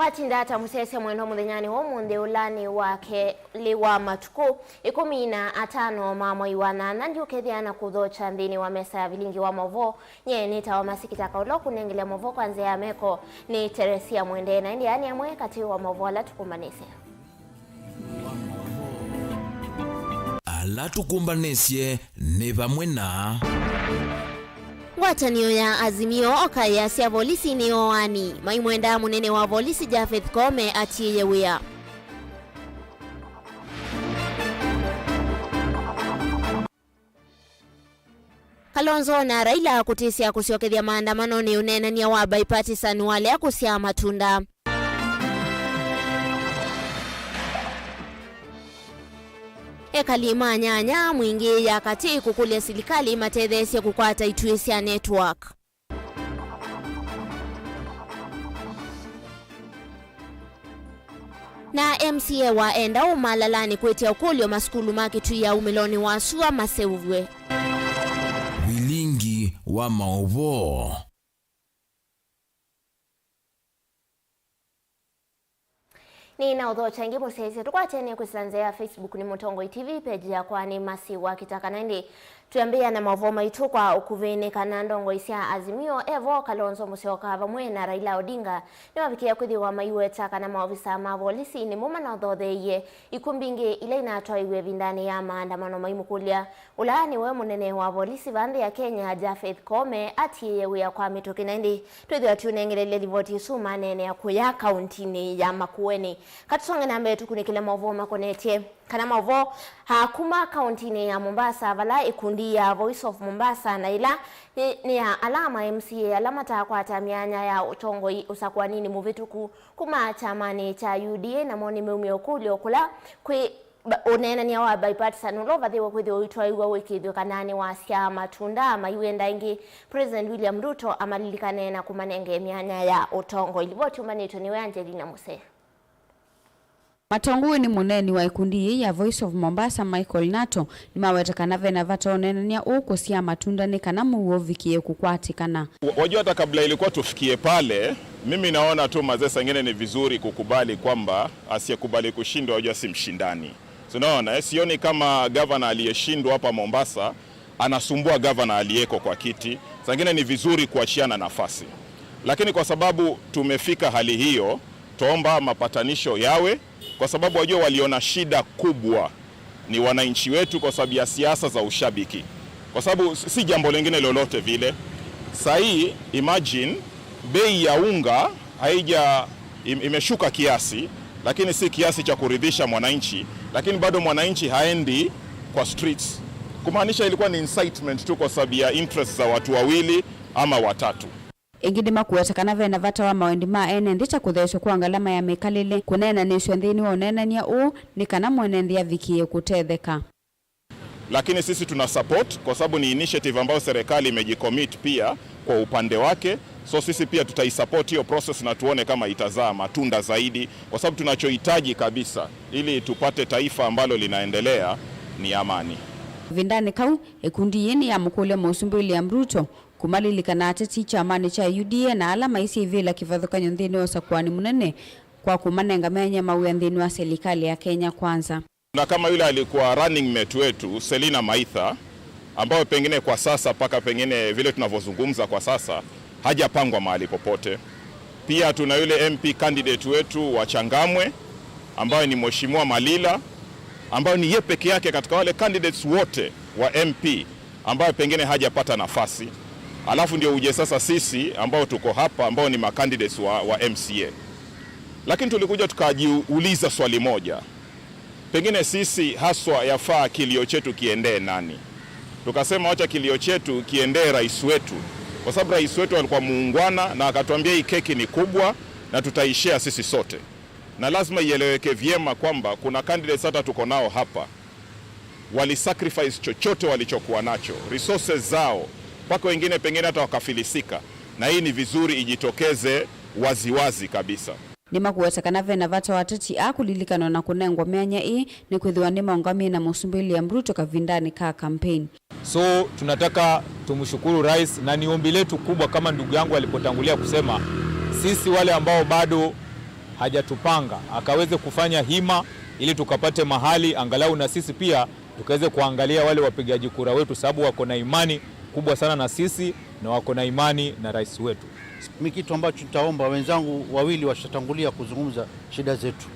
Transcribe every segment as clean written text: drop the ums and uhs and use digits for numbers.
Watinda ata musese mweno muthenyani wo munthi ulani wake liwa matuku 15 mamwe wana nandi ukethiana kuthocha nthini wa mesa ya Vilingi wa Mauvoo nye nita wa masikitaka ulo kunengelea Mauvoo kwanza ya meko ni Teresia Mwende na ndi yani amwe kati wa Mauvoo ala tukumbanisye ni vamwe na Watanio ya azimio okaya sia polisi ni oani maimwenda munene wa polisi Jafeth Kome atiye wia Kalonzo na Raila kutisia kusiokethia maandamano ni unenania wa bipartisan wale ya kusia matunda Ekalima nyanya mwingi ya kati kukulia silikali matedhesi kukwata ituisia network. Na MCA wa enda umalalani kwetia ukulio maskulu makitu ya umiloni wa sua maseuvwe. Vilingi wa Mauvoo. Ni na udho changi musezi tukwatene kusilanzea Facebook ni Mutongo TV page ya kwani masi wa KITAKA nandi tuambia na Mauvoo maitu kwa ukuvene kanandongo isia azimio evo Kalonzo Musyoka vamwe na Raila Odinga ni wavikia kuthi wa maiwe taka na maofisa mavolisi ni muma na udhotheye ikumbingi ile inatoa iwe vindani ya maandamano maimukulia ulaani we munene wa volisi vande ya Kenya Jafeth Kome atiye wea kwa mitoki nandi tuithi wa tunengelele livoti suma nene ya kuya kauntini ya Makueni katusonge na mbetu kunikile Mauvoo makonetie kana Mauvoo hakuma kauntini ya Mombasa vala ikundi ya Voice of Mombasa na ila ni ya alama MCA alama takwata mianya ya utongo usakwa nini muvituku kuma chamani cha UDA na moni meumio kulio kula kwe unena ni wa bipartisan ulova thiwa kwithio uitwa iwa wikithio kanani wa sia matunda maiwenda ingi President William Ruto amalilikane na kumanenge mianya ya utongo ilivoti umanito niwe Angelina Muse. Matongu ni muneni wa ikundi ya Voice of Mombasa Michael Nato ni mawetakana vena vatonenania ukusia matunda ni kana Mauvoo vikie kukwatikana. Wajua hata kabla ilikuwa tufikie pale, mimi naona tu mazesa ingine ni vizuri kukubali kwamba asiyekubali kushindwa wajua si mshindani. Tunaona sioni kama governor aliyeshindwa hapa Mombasa anasumbua governor aliyeko kwa kiti. Sangine ni vizuri kuachiana nafasi. Lakini kwa sababu tumefika hali hiyo, tuomba mapatanisho yawe kwa sababu wajua waliona shida kubwa ni wananchi wetu kwa sababu ya siasa za ushabiki. Kwa sababu si jambo lingine lolote vile. Sahi imagine bei ya unga imeshuka kiasi, lakini si kiasi cha kuridhisha mwananchi, lakini bado mwananchi haendi kwa streets. Kumaanisha ilikuwa ni incitement tu kwa sababu ya interest za watu wawili ama watatu. Ingidima kuwetakana vena vata wa mawendi ene ndicha kuthesho kwa ngalama ya mekalile kunena nisho nthini wa unenania ni kana mwenendia vikie kutetheka. Lakini sisi tuna support kwa sababu ni initiative ambayo serikali imejicommit pia kwa upande wake. So sisi pia tutaisupport hiyo process na tuone kama itazaa matunda zaidi kwa sababu tunachohitaji kabisa ili tupate taifa ambalo linaendelea ni amani. Vindani kau ekundi yeni ya mkule Musumbi William Ruto kumalilikana ateti cha amani cha UDA na alama isi vila kifadhukanyo nthini wa sakwani munene kwa kumanenga menya mawe nthini wa serikali ya Kenya kwanza. Na kama yule alikuwa running mate wetu Selina Maitha ambao pengine kwa sasa paka pengine vile tunavyozungumza kwa sasa hajapangwa mahali popote. Pia tuna yule MP candidate wetu wa Changamwe ambao ni Mheshimiwa Malila ambao ni yeye peke yake katika wale candidates wote wa MP ambao pengine hajapata nafasi. Alafu ndio uje sasa sisi ambao tuko hapa ambao ni macandidates wa MCA. Lakini tulikuja tukajiuliza swali moja. Pengine sisi haswa yafaa kilio chetu kiendee nani? Tukasema wacha kilio chetu kiendee rais wetu. Kwa sababu rais wetu alikuwa muungwana na akatuambia hii keki ni kubwa na tutaishare sisi sote. Na lazima ieleweke vyema kwamba kuna candidates hata tuko nao hapa walisacrifice chochote walichokuwa nacho, resources zao, mpaka wengine pengine hata wakafilisika. Na hii ni vizuri ijitokeze waziwazi kabisa. Nima kuwetakana vena vata watati akulilikano na kunengwa meanya ni kwithiwa ni maungami na Musumbi William Ruto kavindani ka campaign. So tunataka tumshukuru rais na ni ombi letu kubwa kama ndugu yangu alipotangulia kusema sisi wale ambao bado hajatupanga, akaweze kufanya hima ili tukapate mahali angalau na sisi pia tukaweze kuangalia wale wapigaji kura wetu, sababu wako na imani kubwa sana na sisi na wako na imani na rais wetu. Mimi kitu ambacho tutaomba, wenzangu wawili washatangulia kuzungumza shida zetu.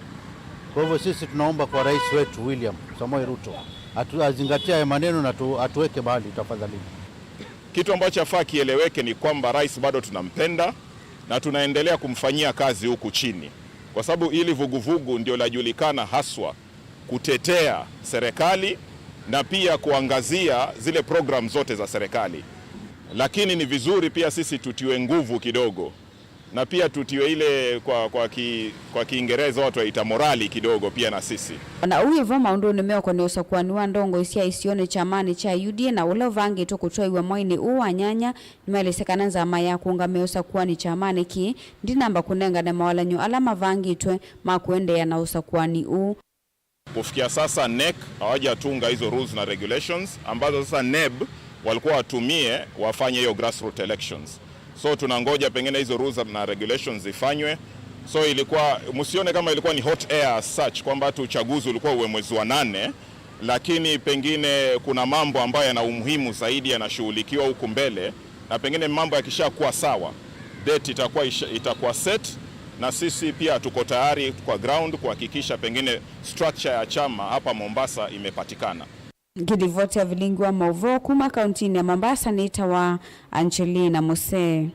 Kwa hivyo sisi tunaomba kwa rais wetu William Samoei Ruto azingatia maneno na atuweke mahali tafadhali. Kitu ambacho afaa kieleweke ni kwamba rais bado tunampenda na tunaendelea kumfanyia kazi huku chini, kwa sababu ili vuguvugu ndio lajulikana haswa kutetea serikali na pia kuangazia zile program zote za serikali. Lakini ni vizuri pia sisi tutiwe nguvu kidogo na pia tutiwe ile kwa Kiingereza watu waita morali kidogo pia na sisi. Na uivo maundu nimeko ni usakwani wa ndongo isia isione chamani cha UDA na ule vangi to kutoiwa mwaini uwanyanya nimelesekana nzama ya kuungamia usakwani chamani ki ndi namba kunenga na mawalanyo alama vangi itwe makuende ya na usakwani u. Kufikia sasa NEC hawajatunga hizo rules na regulations ambazo sasa NEB walikuwa watumie wafanye hiyo grassroots elections. So tunangoja pengine hizo rules na regulations zifanywe. So ilikuwa, msione kama ilikuwa ni hot air as such kwamba tu uchaguzi ulikuwa uwe mwezi wa 8, lakini pengine kuna mambo ambayo yana umuhimu zaidi yanashughulikiwa huku mbele, na pengine mambo yakishakuwa sawa date itakuwa set, na sisi pia tuko tayari kwa ground kuhakikisha pengine structure ya chama hapa Mombasa imepatikana. Gidivoti ya Vilingi wa Mauvoo kuma kauntini ya Mombasa ni itawa Angelina Mose.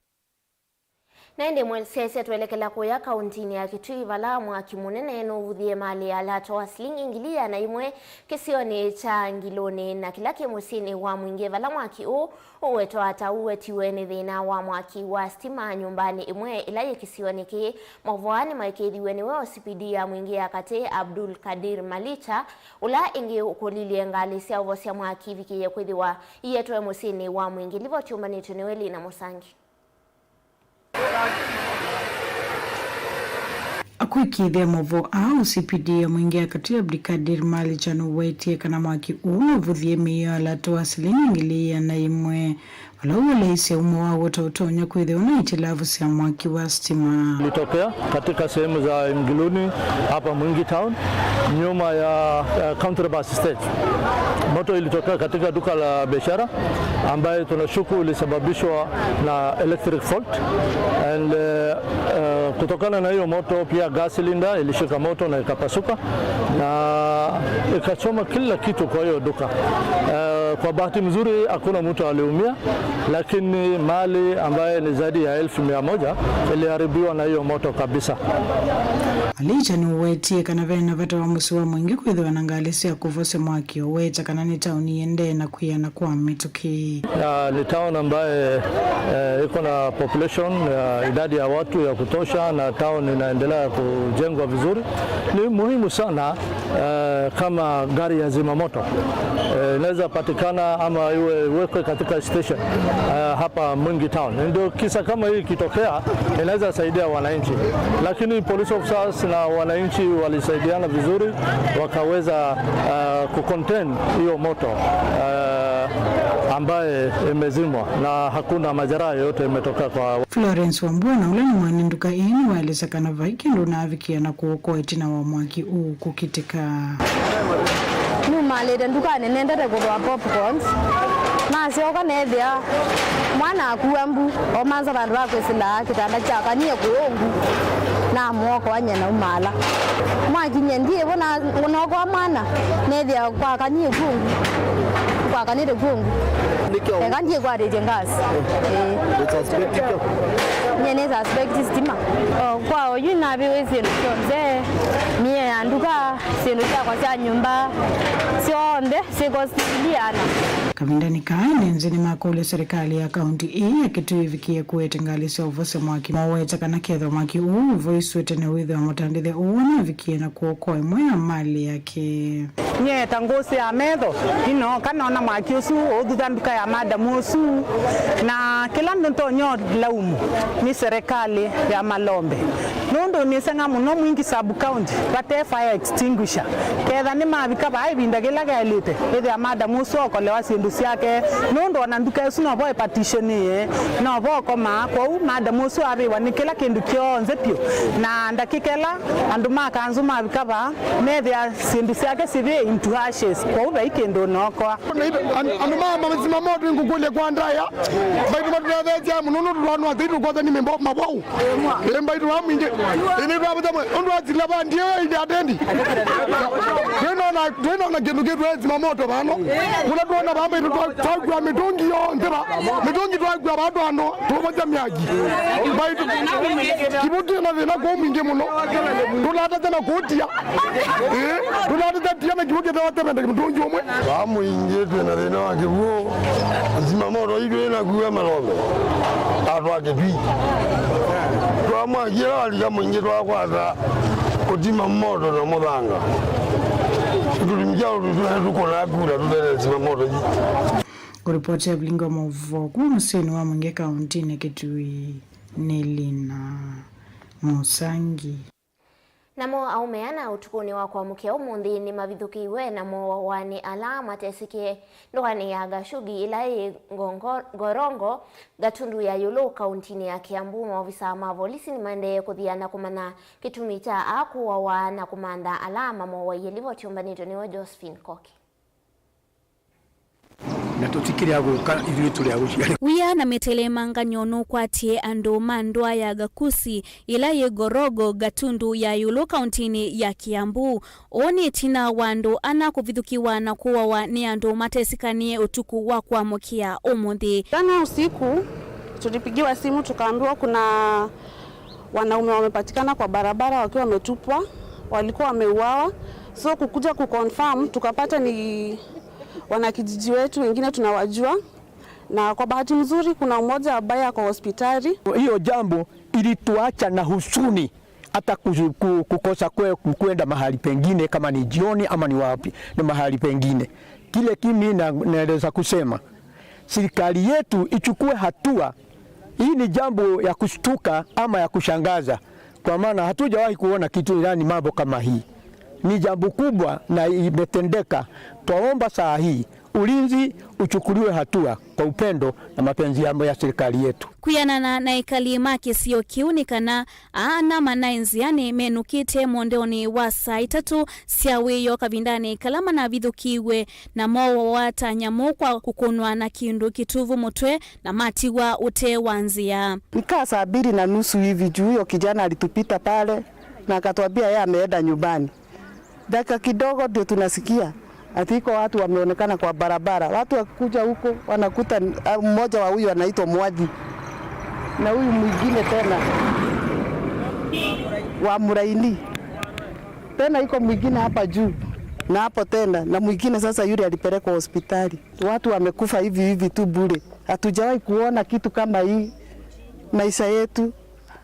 Naende mwelsese tuelekela kuya kauntini ya Kitui Valamu akimunene eno uvudhie mali alato waslingi ingilia na imwe kisioni cha ngilone na kilake musini wa mwinge Valamu aki uweto hata uwetiweni dhina wa mwaki wa stima nyumbani imwe ilaye kisioni ki Mauvoo maikediweni weo sipidi ya mwinge ya kate Abdul Kadir Malicha ula ingi ukolili ngalisi ya uvosia mwaki viki ya kwedhiwa iyetuwe musini wa mwinge livo chumbani tuniweli na Musangi. Akuikithia Mauvoo au CPD ya mwingia kati Abdul Kadir Malicha nuwetie kana mwaki uvuthie miyo alatoa silingi ngili na imwe walaisi umo wa utonya kwethio na itilavu sia mwaki wa stima. Ilitokea katika sehemu za Mgiluni hapa Mwingi Town nyuma ya County Bus Stage. Moto ilitokea katika duka la biashara ambayo tunashuku ilisababishwa na electric fault, and kutokana na hiyo moto pia gas cylinder ilishika moto na ikapasuka na ikachoma kila kitu kwa hiyo duka. Kwa bahati mzuri hakuna mtu aliumia, lakini mali ambaye ni zaidi ya 1100 iliharibiwa na hiyo moto kabisa. Malicha ni uwetie kana vena vata wa musiwa mwingi kwethio wanangalisi ya kuvose mwaki uweta kana ni tauni yende na kuyana kwa mituki. Ni town ambaye iko na population idadi ya watu ya kutosha na town inaendelea kujengwa vizuri. Ni muhimu sana kama gari ya zimamoto inaweza patikana ama iwekwe katika station hapa Mwingi Town. Ndio kisa kama hii kitokea inaweza saidia wananchi, lakini police officers na wananchi walisaidiana vizuri wakaweza kucontain hiyo moto ambaye imezimwa na hakuna majeraha yote imetoka kwa. Florence Wambua ule mwana nduka eni waeleza kana vaiki ndo na avikia na kuokoa itina wa mwaki kukitika. Numalede nduka nenendere kwa popcorns na sioka nethia mwana akuambu o manzara ndwa kwesila kitanda chaka niye kuongu na mwoko anya na umala mwakinye ndiye bona unoko mwana nethia kwa kanyie kungu kwa kanire kungu ekandie kwa reje ngazi nyene za aspect stima kwa oyuna biwezi nze mie anduka sino kwa nyumba sionde sikosiliana Kamindani kaane nzini makule serikali ya kaunti hii ya Kitui vikia kuetengalisi ya uvose mwaki maweta kana ketho mwaki voice wetene withe wa motandithe uwana vikia na kuokoa mwea mali yake. Nye tangosi ya medho ino kanona mwaki usu udhudanduka ya madamu usu na kila nto nyo laumu ni serikali ya Malombe nondo nisenga muno mwingi sub county bate fire extinguisher ketha ni mabika bai bindagela galite ede amada muso kolewa sindu siake nondo nanduka suno boy partition no bo koma kwa mada muso abi wanikela kindu kionze pio na ndakikela anduma kanzu mabika ba media sindu siake sibe into ashes kwa ube ikendo noko anduma mamazima moto ngukule kwa ndaya baitu matulaveja munono tulwanu athitu kwa ni membo Mauvoo baitu waminge ini twabata ndo azila bandi ile atendi twena na kindu kitu ezima moto bano kuna tuona bamba itu twagwa mitungi yondera mitungi twagwa bantu ano tuboja myagi baitu kibuti na vina kwa minge muno tulata tena kutia tulata tena kibuti tawatema mitungi omwe bamuinge twena vina wakibuo ezima moto ile na kuwa malombe atwake pi twamwagira waliga mwingi twakwata kutima moto na muthanga tulimjao tukona kula tutelezima moto ji kuripoti ya Vilingi Mauvoo kwa mseni wa Mwingi kaunti na Kitui Nelina Musangi. Namo aumeana utukuni wa kwa mukea umundi ni mabithukiwe namo wani alama tesike ndwani ya gashugi ilai gorongo gatundu ya Yolo kauntini ya Kiambu. Maofisa mavolisi ni mande kuthiana kumana kitumita akuwa wana kumanda alama mwa yelivo tiumbanito ni wa Josephine Koki. Wia na metelemanga nyono kwatie ando mandwa ya gakusi ila ye gorogo gatundu ya Yolo kauntini ya Kiambu. Oni tina wando ana kuvithukiwa na kuwa wa ni ando matesikanie utuku wa kwa mokia umundi. Jana usiku tulipigiwa simu tukaambiwa kuna wanaume wamepatikana kwa barabara wakiwa wametupwa, walikuwa wameuawa. So kukuja kuconfirm tukapata ni wanakijiji wetu, wengine tunawajua, na kwa bahati nzuri kuna mmoja ambaye ako hospitali. Hiyo jambo ilituacha na husuni hata kukosa kwenda mahali pengine, kama ni jioni ama ni wapi na mahali pengine. Kile kimi naweza kusema serikali yetu ichukue hatua. Hii ni jambo ya kushtuka ama ya kushangaza, kwa maana hatujawahi kuona kitu ndani mambo kama hii. Ni jambo kubwa na imetendeka. Twaomba saa hii ulinzi uchukuliwe hatua kwa upendo na mapenzi ya serikali yetu. Kuyanana na ikalima kisio kiunikana aana manainziane menukite mondoni wa saa 3 siaweyo kavindani kalama na vithukiwe na mowo watanyamo kwa kukunwa na kindu kituvu mutwe na matiwa ute wanzia. Nikaa saa 2:30 hivi juu hiyo kijana alitupita pale na akatuambia yeye ameenda nyumbani. Dakika kidogo ndio tunasikia atiko watu wameonekana kwa barabara. Watu wakuja huko wanakuta mmoja wa huyu anaitwa Mwaji na huyu mwingine tena wa Muraini, tena iko mwingine hapa juu na hapo tena na mwingine. Sasa yule alipelekwa hospitali. Watu wamekufa hivi tu bure. Hatujawahi kuona kitu kama hii maisha yetu.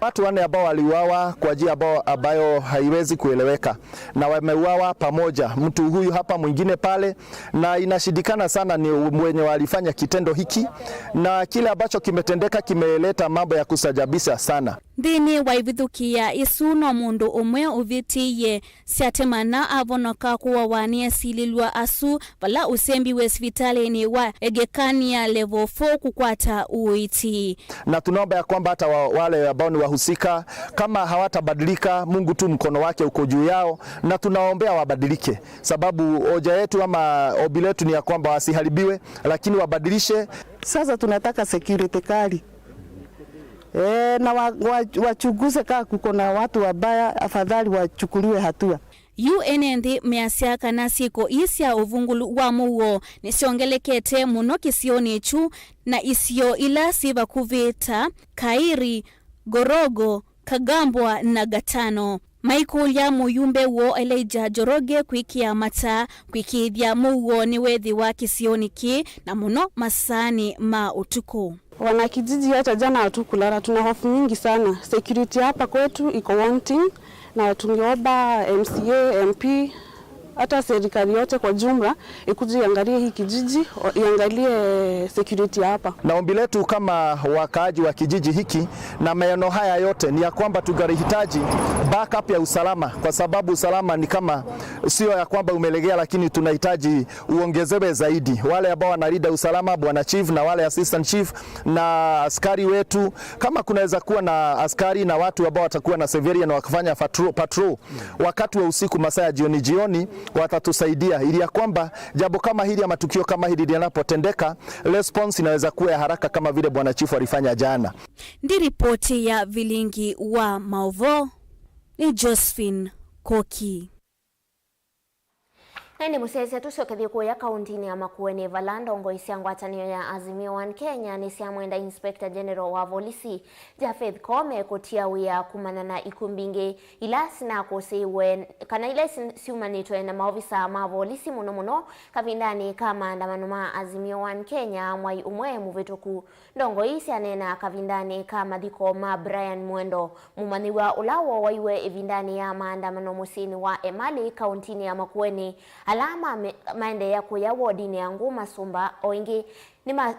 Watu wane ambao waliuawa kwa njia ambayo haiwezi kueleweka, na wameuawa pamoja, mtu huyu hapa mwingine pale, na inashidikana sana ni mwenye walifanya kitendo hiki, na kile ambacho kimetendeka kimeleta mambo ya kusajabisha sana. Dini waivithukia isuno mundu umwe uvitiye siatemana avonoka kuwa wanie sililwa asu vala usembi we hospitali ni wa egekania level 4 kukwata uiti. Na tunaomba ya kwamba hata wale ambao ni wahusika kama hawatabadilika, Mungu tu mkono wake uko juu yao, na tunaombea wabadilike, sababu hoja yetu ama ombi letu ni ya kwamba wasiharibiwe, lakini wabadilishe. Sasa tunataka security kali. Na wachunguze kama kuko na watu wabaya, afadhali wachukuliwe hatua. UNND measiaka na siko isia uvungulu wa muwo nisiongelekete muno kisioni chu na isio ila siva kuvita Kairi, Gorogo, Kagambwa na Gatano. Michael ya muyumbe wo Elijah Joroge kwikia mata kwikithia muwo ni wethi wa kisioni ki na muno masani ma utuko. Wanakijiji hata jana hatukulala, tuna hofu nyingi sana. Security hapa kwetu iko wanting, na tungeomba MCA, MP hata serikali yote kwa jumla ikuje iangalie hii kijiji, iangalie security hapa. Na ombi letu kama wakaaji wa kijiji hiki na maeneo haya yote ni ya kwamba tunahitaji backup ya usalama, kwa sababu usalama ni kama sio ya kwamba umelegea, lakini tunahitaji uongezewe zaidi. Wale ambao wanalinda usalama, bwana chief na wale assistant chief na askari wetu, kama kunaweza kuwa na askari na watu ambao watakuwa na civilian wakifanya patrol wakati wa usiku, masaa ya jioni, watatusaidia ili ya kwamba jambo kama hili ama tukio kama hili linapotendeka, response inaweza kuwa ya haraka kama vile bwana chief alifanya jana. Ndi ripoti ya Vilingi wa Mauvoo, ni Josephine Koki. Nende musese tucokethi kuya kaunti ya Makueni Valando ngoisi ngwatanio ya Azimio One Kenya ni cia mwenda Inspector General wa Polisi Jafeth Kome kutia wia kumana na ikumbingi ila sina kusiwe kana ile siumanitwe na maofisa ma polisi muno kavindani kama andamano ma Azimio One Kenya mwai umwe muvituku ndongo isi anena kavindani kama thiko ma Brian Mwendo mumaniwa ulawo waiwe evindani ya maandamano musini wa Emali kaunti ya Makueni alama maende ya kuya wodini ya Nguma Sumba oingi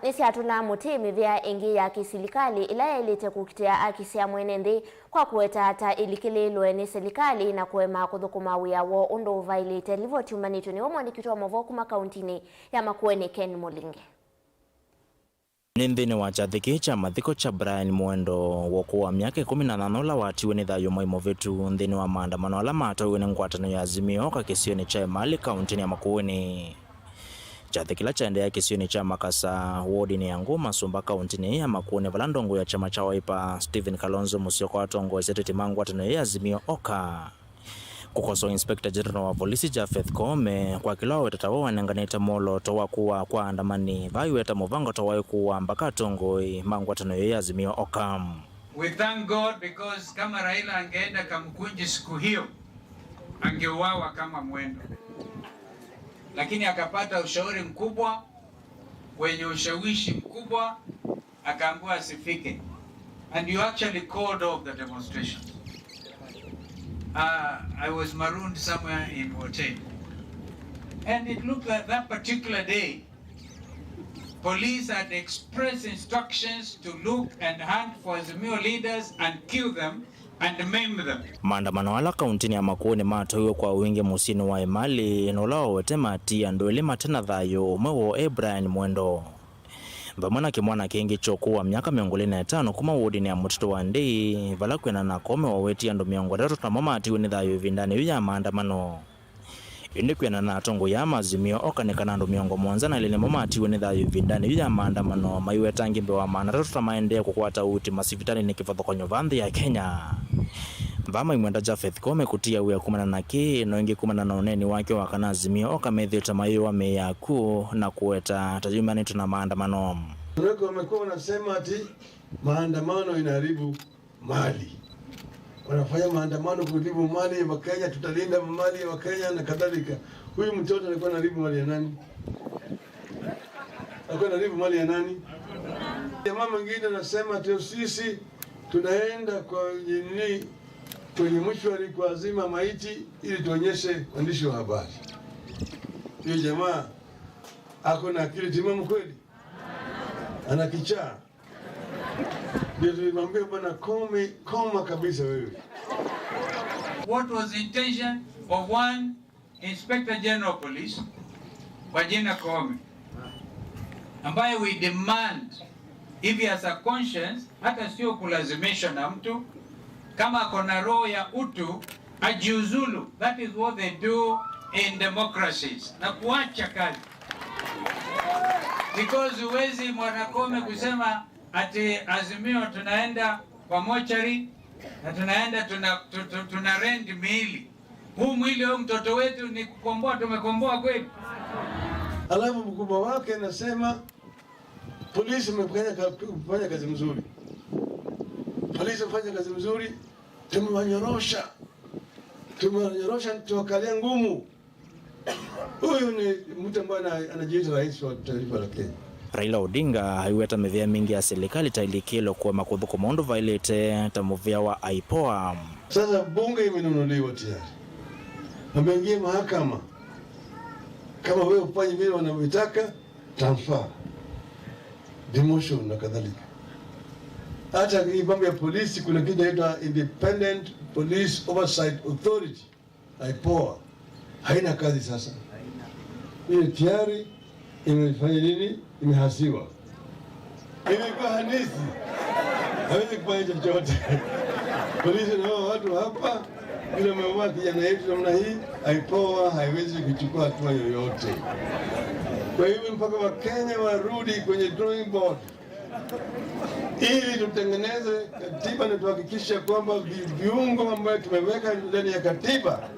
nisi atula mutimi vya ingi ya kisilikali ila ilite kukitia akisia mwenende kwa kuweta hata ilikililwe ni silikali na kuema kuthukuma wia wo undo violate livoti umanitu ni omwandikitwa Mauvoo kuma kauntini ya Makueni Ken Mulinge. Nindhini wa chathiki cha mathiko cha Brian Mwendo wokuwa miaka 18 la watiwe ni thayo mwaimo vetu nthini wa maandamano ala matoiwe ni ngwatanio ya Azimio kakisioni cha Emali kauntini ya Makueni. Chathiki la chaendea kisioni cha Makasa wodini ya Nguma Sumba kauntini ya Makueni Valandongo ya chama cha Wiper Stephen Kalonzo Musyoka watongo seteti mangwatanio ya Azimio oka. Kukoso Inspector General wa Polisi Jafeth Kome kwa kilo wetatawa wanenganita molo towa kuwa kwa andamani vayu weta muvango towa kuwa mpaka tongoi mangwatano ya Azimio okam. We thank God because kama Raila angeenda Kamkunji siku hiyo angeuawa kama Mwendo, lakini akapata ushauri mkubwa wenye ushawishi mkubwa akaambiwa asifike, and you actually called off the demonstration. I was marooned somewhere in hotel, and it looked like that particular day police had express instructions to look and hunt for Azimio leaders and kill them and maim them. Maandamano ala kauntini ya Makueni matoiwe kwa wingi musini wa Emali nolao wete matia ndoeli matena thayo umewo Brian Mwendo vamwana kimwana kingi chokuwa miaka 25 kuma wodini ya mutito wa Ndei vala kwena na Kome waweti ando 3 na mamati wini thayo vindani ya maandamano indi kwena na tongo ya Azimio okanekana ando 7 na ilini mamati wini thayo vindani ya maandamano maiweta ngimbe wa maana 3 na maendea kukwata uti masivitani ni kifathokonyo vandhi ya Kenya. Vama imwenda Jafeth Kome kutia wia kumana na ki no ingi kumana na uneni wake wakana Azimio okamethio tamayo wa meyaku na kuweta tajumani tuna maandamano. Unako wamekuwa wanasema ati maandamano inaharibu mali. Wanafanya maandamano kuharibu mali ya Wakenya, tutalinda mali ya Wakenya na kadhalika. Huyu mtoto alikuwa anaharibu mali ya nani? Alikuwa anaharibu mali ya nani? Jamaa mwingine anasema ati sisi tunaenda kwa nini kwenye mshwari kwa azima maiti ili tuonyeshe waandishi wa habari. Huyo jamaa ako na akili timamu kweli? Ana kichaa. Ndio tulimwambia bwana koma kabisa wewe. What was the intention of one Inspector General of Police kwa jina Kome, ambaye we demand if he has a conscience, hata sio kulazimishwa na mtu, kama kona roho ya utu ajiuzulu. That is what they do in democracies, na kuacha kazi. Because uwezi mwana Kome kusema ati Azimio tunaenda kwa mochari na tunaenda tuna rent miili. Huu mwili wa mtoto wetu ni kukomboa, tumekomboa kweli? Alafu mkubwa wake anasema polisi wamefanya kazi mzuri. Polisi wamefanya kazi mzuri, tumewanyorosha tuwakalia ngumu. Huyu ni mtu ambaye anajiita rais wa taifa la Kenya. Raila Odinga haiweta mevia mingi ya serikali tailikilo kwa makudhuko mondo vailete tamuvia wa IPOA. Sasa bunge imenunuliwa tayari. Wameingia mahakama Kama wewe ufanye vile wanavyotaka, transfer, demotion na kadhalika. Hata hii mambo ya polisi, kuna kitu inaitwa Independent Police Oversight Authority, IPOA, haina kazi sasa. Ile tayari imefanya nini? Imehasiwa. Imekuwa hanisi, hawezi kufanya chochote. Polisi na watu hapa, bila mwa kijana yetu namna hii, IPOA haiwezi kuchukua hatua yoyote. Kwa hivyo mpaka Wakenya warudi kwenye drawing board, ili tutengeneze katiba na tuhakikisha kwamba viungo ambayo tumeweka ndani ya katiba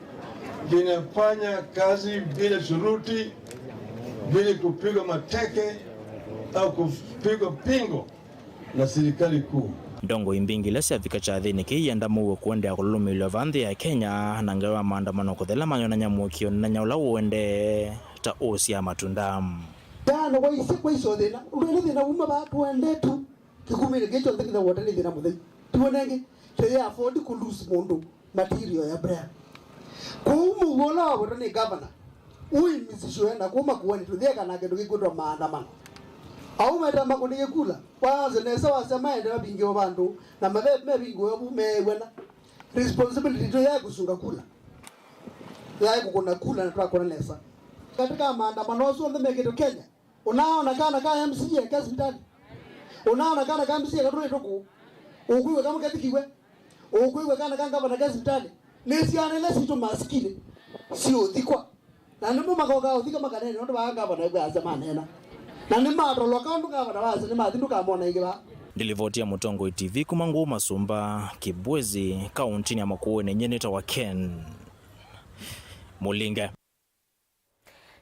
vinafanya kazi bila shuruti, bila kupigwa mateke au kupigwa pingo na serikali kuu. Ndongo imbingile syavika chathini kiyenda Mauvoo kuendea kulumilwa vanthi ya Kenya na ngewa maandamano kuthela manyona nyamukio na nyaula uende ta osi ya matunda. Tano kwa iso thina ule thina uma ba tuende tu kikumire gecho thina wote ni thina muthei tuonenge ya afford ku lose mundu material ya brand ko umugola wabona ni governor uyi misisho na kuma kuoni tutheka na kendo gikundwa maandamano au meta makonike kula kwanza nesa wasema ende babingi bantu na mabebe bingo yobumewena responsibility to ya kusunga kula ya kukona kula na twakona nesa katika maandamano sio ndemeke Kenya. Unaona kana kama MCA ya kazi mtani. Unaona kana kama MCA kadole toko. Ukuwe kama katikiwe. Ukuwe kana kama na kazi mtani. Nesiane lesi to maskini. Sio dhikwa. Na ndipo makoga udhika makanene ndo baanga bana kwa zamani hena. Na ni matro lokaundu kama baza ni mathindu kama ona igiba. Ndilivotia Mutongo TV kumangu Masumba Kibwezi kaunti ya Makueni nyeneta wa Ken Mulinga.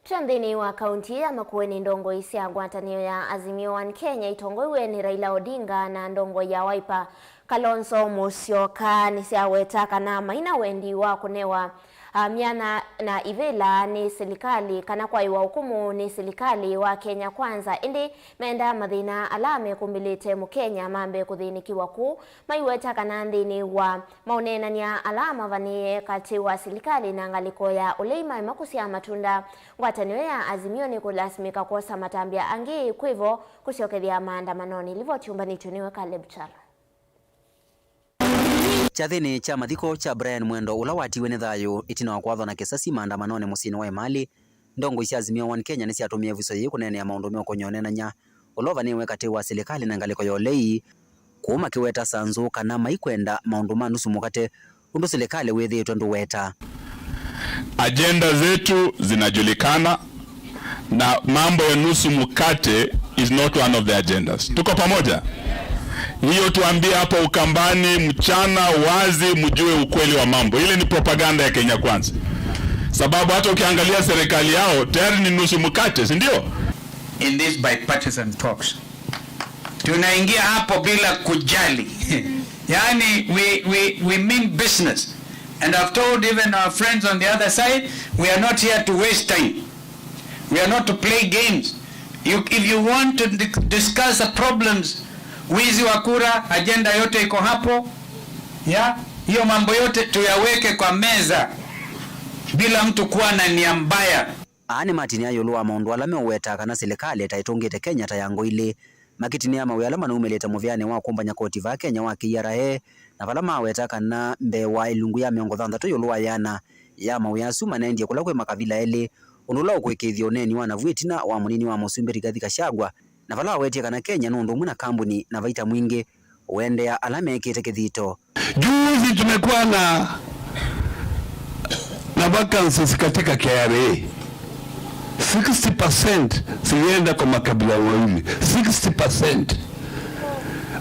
Chandini wa kaunti ya Makueni ndongo isia ngwatanio ya Azimio One Kenya itongoiwe ni Raila Odinga na ndongo ya Wiper Kalonzo Musyoka nisiaweta kana maina wendi wa kunewa miana na ivela ni serikali kana kwa iwa hukumu ni serikali wa Kenya Kwanza indi menda madhina alame kumbilite mu Kenya mambe kuthinikiwa ku maiweta kana ndini wa maunena ni alama vanie kati wa serikali na ngaliko ya uleima makusia matunda ngwatanio ya Azimio ni kulasimika kosa matambia angi kwivo kusiokethia maandamanoni livo chumbani tuniwe Caleb Chalo. Chathini cha mathiko cha Brian Mwendo ula watiwe ni thayo itina wa kwathwa na kisasi maandamanoni musini wa Emali ndongo cia Azimio One Kenya ni ciatumia viso yi kunenea maundu meko nyonenanya ulova niwe kati wa serikali na ngaliko ya ulei kuma kiweta sanzu kana maikwenda maundu manusu mukate undu serikali wethitwe ndu weta. Agenda zetu zinajulikana na mambo ya nusu mukate is not one of the agendas. Tuko pamoja? Hiyo tuambie hapo Ukambani mchana wazi mjue ukweli wa mambo. Ile ni propaganda ya Kenya Kwanza. Sababu hata ukiangalia serikali yao tayari ni nusu mkate, si ndio? In this bipartisan talks. Tunaingia hapo bila kujali. Yani we mean business. And I've told even our friends on the other side, we are not here to waste time. We are not to play games. If you want to discuss the problems, wizi wa kura, agenda yote iko hapo. Hiyo mambo yote tuyaweke kwa meza bila mtu kuwa na nia mbaya. Ani matini ayo luwa maundu alame uweta kana serikali taitongete Kenya tayango ile makitini ya mawe alama numeleta muvyane wa kumbanya koti va Kenya wa KRA na valama uweta kana mbewa ilungu ya miongo thantatu yoluwa yana ya mawe asuma na ndiye kula kwe makavila ele unula ukwekethio neni wana vuetina wa munini wa Musumbi Rigathi Gachagua na vala wetie kana Kenya nundu muna kambuni na vaita mwingi uendea alame kete kithito. Juzi tumekuwa na vacancies katika KRA 60% zilienda kwa makabila wawili 60%,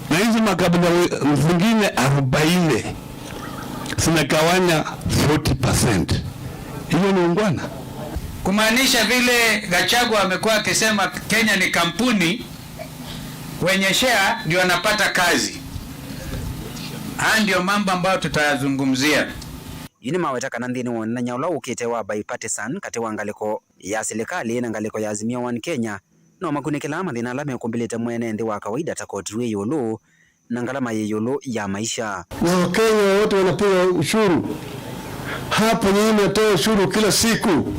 na hizo makabila zingine 40 zinagawanya 40%. Hiyo ni ungwana. Kumaanisha vile Gachagua amekuwa akisema Kenya ni kampuni, wenye share ndio wanapata kazi. Haya ndio mambo ambayo tutayazungumzia. Yini maweta kana ndini wona nyaula ukite wa bipartisan kati wa ngaliko ya serikali na ngaliko ya Azimio One Kenya no makunikela mathina alame kumbilite mwene ndi wa kawaida takotiwe yolo na ngalama yeyolo ya maisha. Na Wakenya wote wanapiga ushuru. Hapo nyinyi mnatoa ushuru kila siku.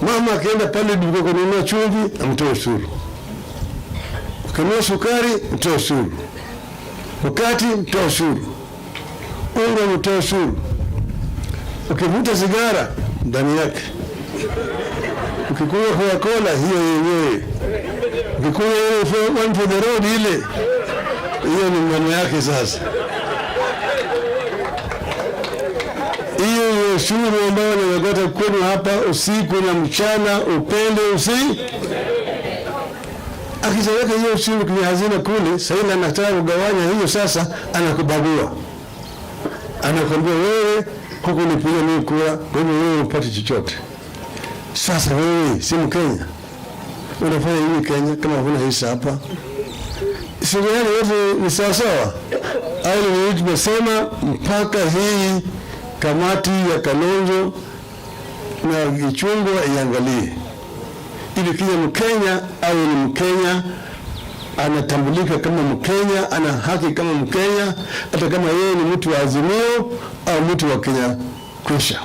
Mama akienda pale duka kununua chumvi, amtoe ushuru. Ukinunua sukari, mtoe ushuru. Mkate, mtoe ushuru. Unga, mtoe ushuru. Ukivuta sigara, ndani yake. Ukikunywa Coca-Cola, hiyo yenyewe. Ukikunywa one for the road ile, hiyo ni maneno yake sasa. Hiyo ni ushuru ambao nimepata kwenu hapa usiku na mchana, upende akisaweka hiyo ushuru kwenye hazina kule, sasa anataka kugawanya hiyo, sasa anakubagua. Anakwambia wewe huko nipiga mimi kura, kwa hivyo wewe upate chochote. Sasa wewe si Mkenya, unafanya nini Kenya kama huna hisa hapa? Sheria yote ni sawa. Au ni tumesema mpaka hii kamati ya Kalonzo na Gichungwa iangalie, ili kila Mkenya awe ni Mkenya, anatambulika kama Mkenya, ana haki kama Mkenya, hata kama yeye ni mtu wa Azimio au mtu wa Kenya kwisha.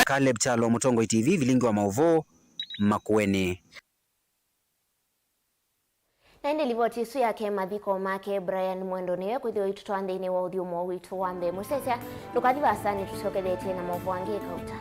Caleb Chalo, Mutongo TV, Vilingi wa Mauvoo, Makueni. Nende livotisu yake mathiko make Brian Mwendo niwe kuthio itu twandini wa uthiumo witu wambe musesia ndukathi basani tucokethetie na Mauvoo angi kauta.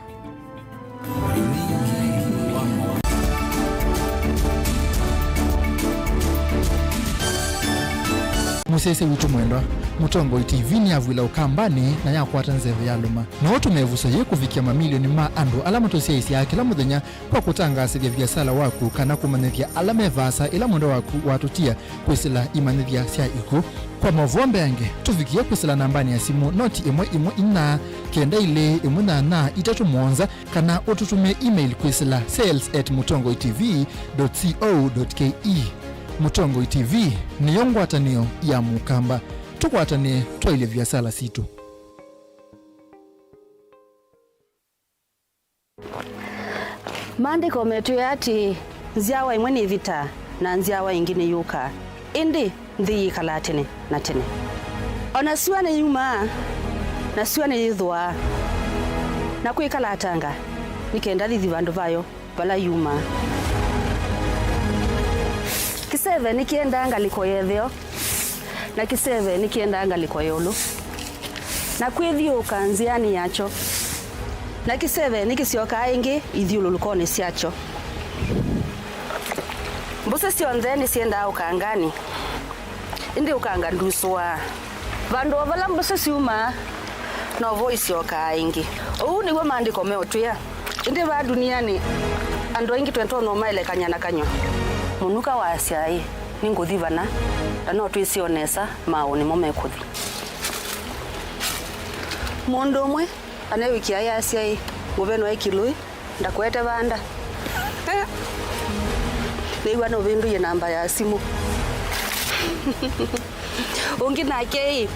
Musese witu Mwendo Mutongo TV ni avwila ukambani na yakwata nzeve ya luma na otumevuso ye kuvikia mamilioni ma andu alama tosiaisi ya kila muthenya kwa kutangasithia biasala waku kana kumanithia alama evasa ila mwendo waku watutia kwisila imanithia sia iku. Kwa Mauvoo mbeange tuvikia kwisila nambani ya simu noti imwe ina kenda ile imwe na itatu mwonza kana ututume email kwisila sales@mutongotv.co.ke. Mutongo TV ni yongwatanio ya mukamba tukwatane twaile biasala situ. Maandiko metu yati nziawa imwe ni vita na nziawa ingine yuka indi nthi kalatene na tene ona siwane yuma na siwane yithwa na kwikalatanga nikenda thithi vandu vayo bala yuma kiseve nikienda ngaliko yethio na kiseve nikienda ngaliko yolo na kwithiuka nziani yacho na kiseve nikisioka ingi ithiululukone siacho mbuse sionthe nisienda ukangani indi ukanga nduswa vandu vala mbuse siuma no voice yoka ingi uu niguo maandiko meotwia indi va duniani andu ingi twento no maelekanya na kanyo munuka wa asiai ninguthi vana na no twisionesa mauni mo mekuthi mundu umwe anawikia ya asiai muveno wa ikilui ndakwete vanda niwa no vindu ye namba ya simu ungi nake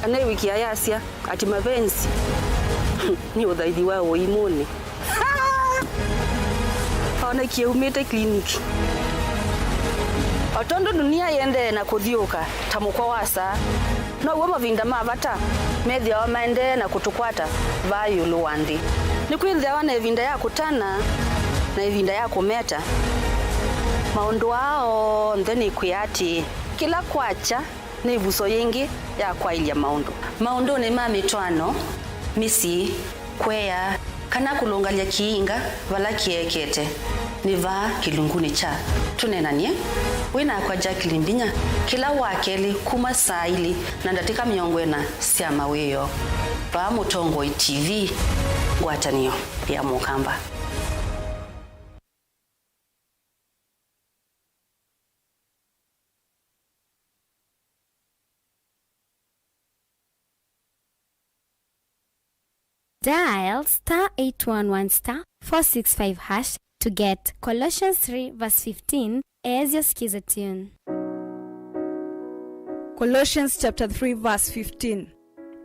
anawikia ya asia ati mapenzi ni uthaithi wa uimuni ona kiumite kliniki otondo dunia yende na kuthiuka tamukwa wasa no uwe mavinda mavata methia wa maende na kutukwata vayu luwandi ni kwithia wana evinda ya kutana na evinda ya kumeta maundu wao ntheni kuyati kila kwacha ni vuso yingi ya kwailia maundu ni mamitwano misi kwea kana kulungalia kiinga vala kiekete niva kilunguni cha tunenanie WINAKE Jacqueline Ndinya kila wakeli kuma saili na ndatika miongwena sia mawiyo va Mutongo TV ngwatanio ya mukamba. Dial *811*465# to get Colossians 3 verse 15 as your skiza tune. Colossians chapter 3 verse 15.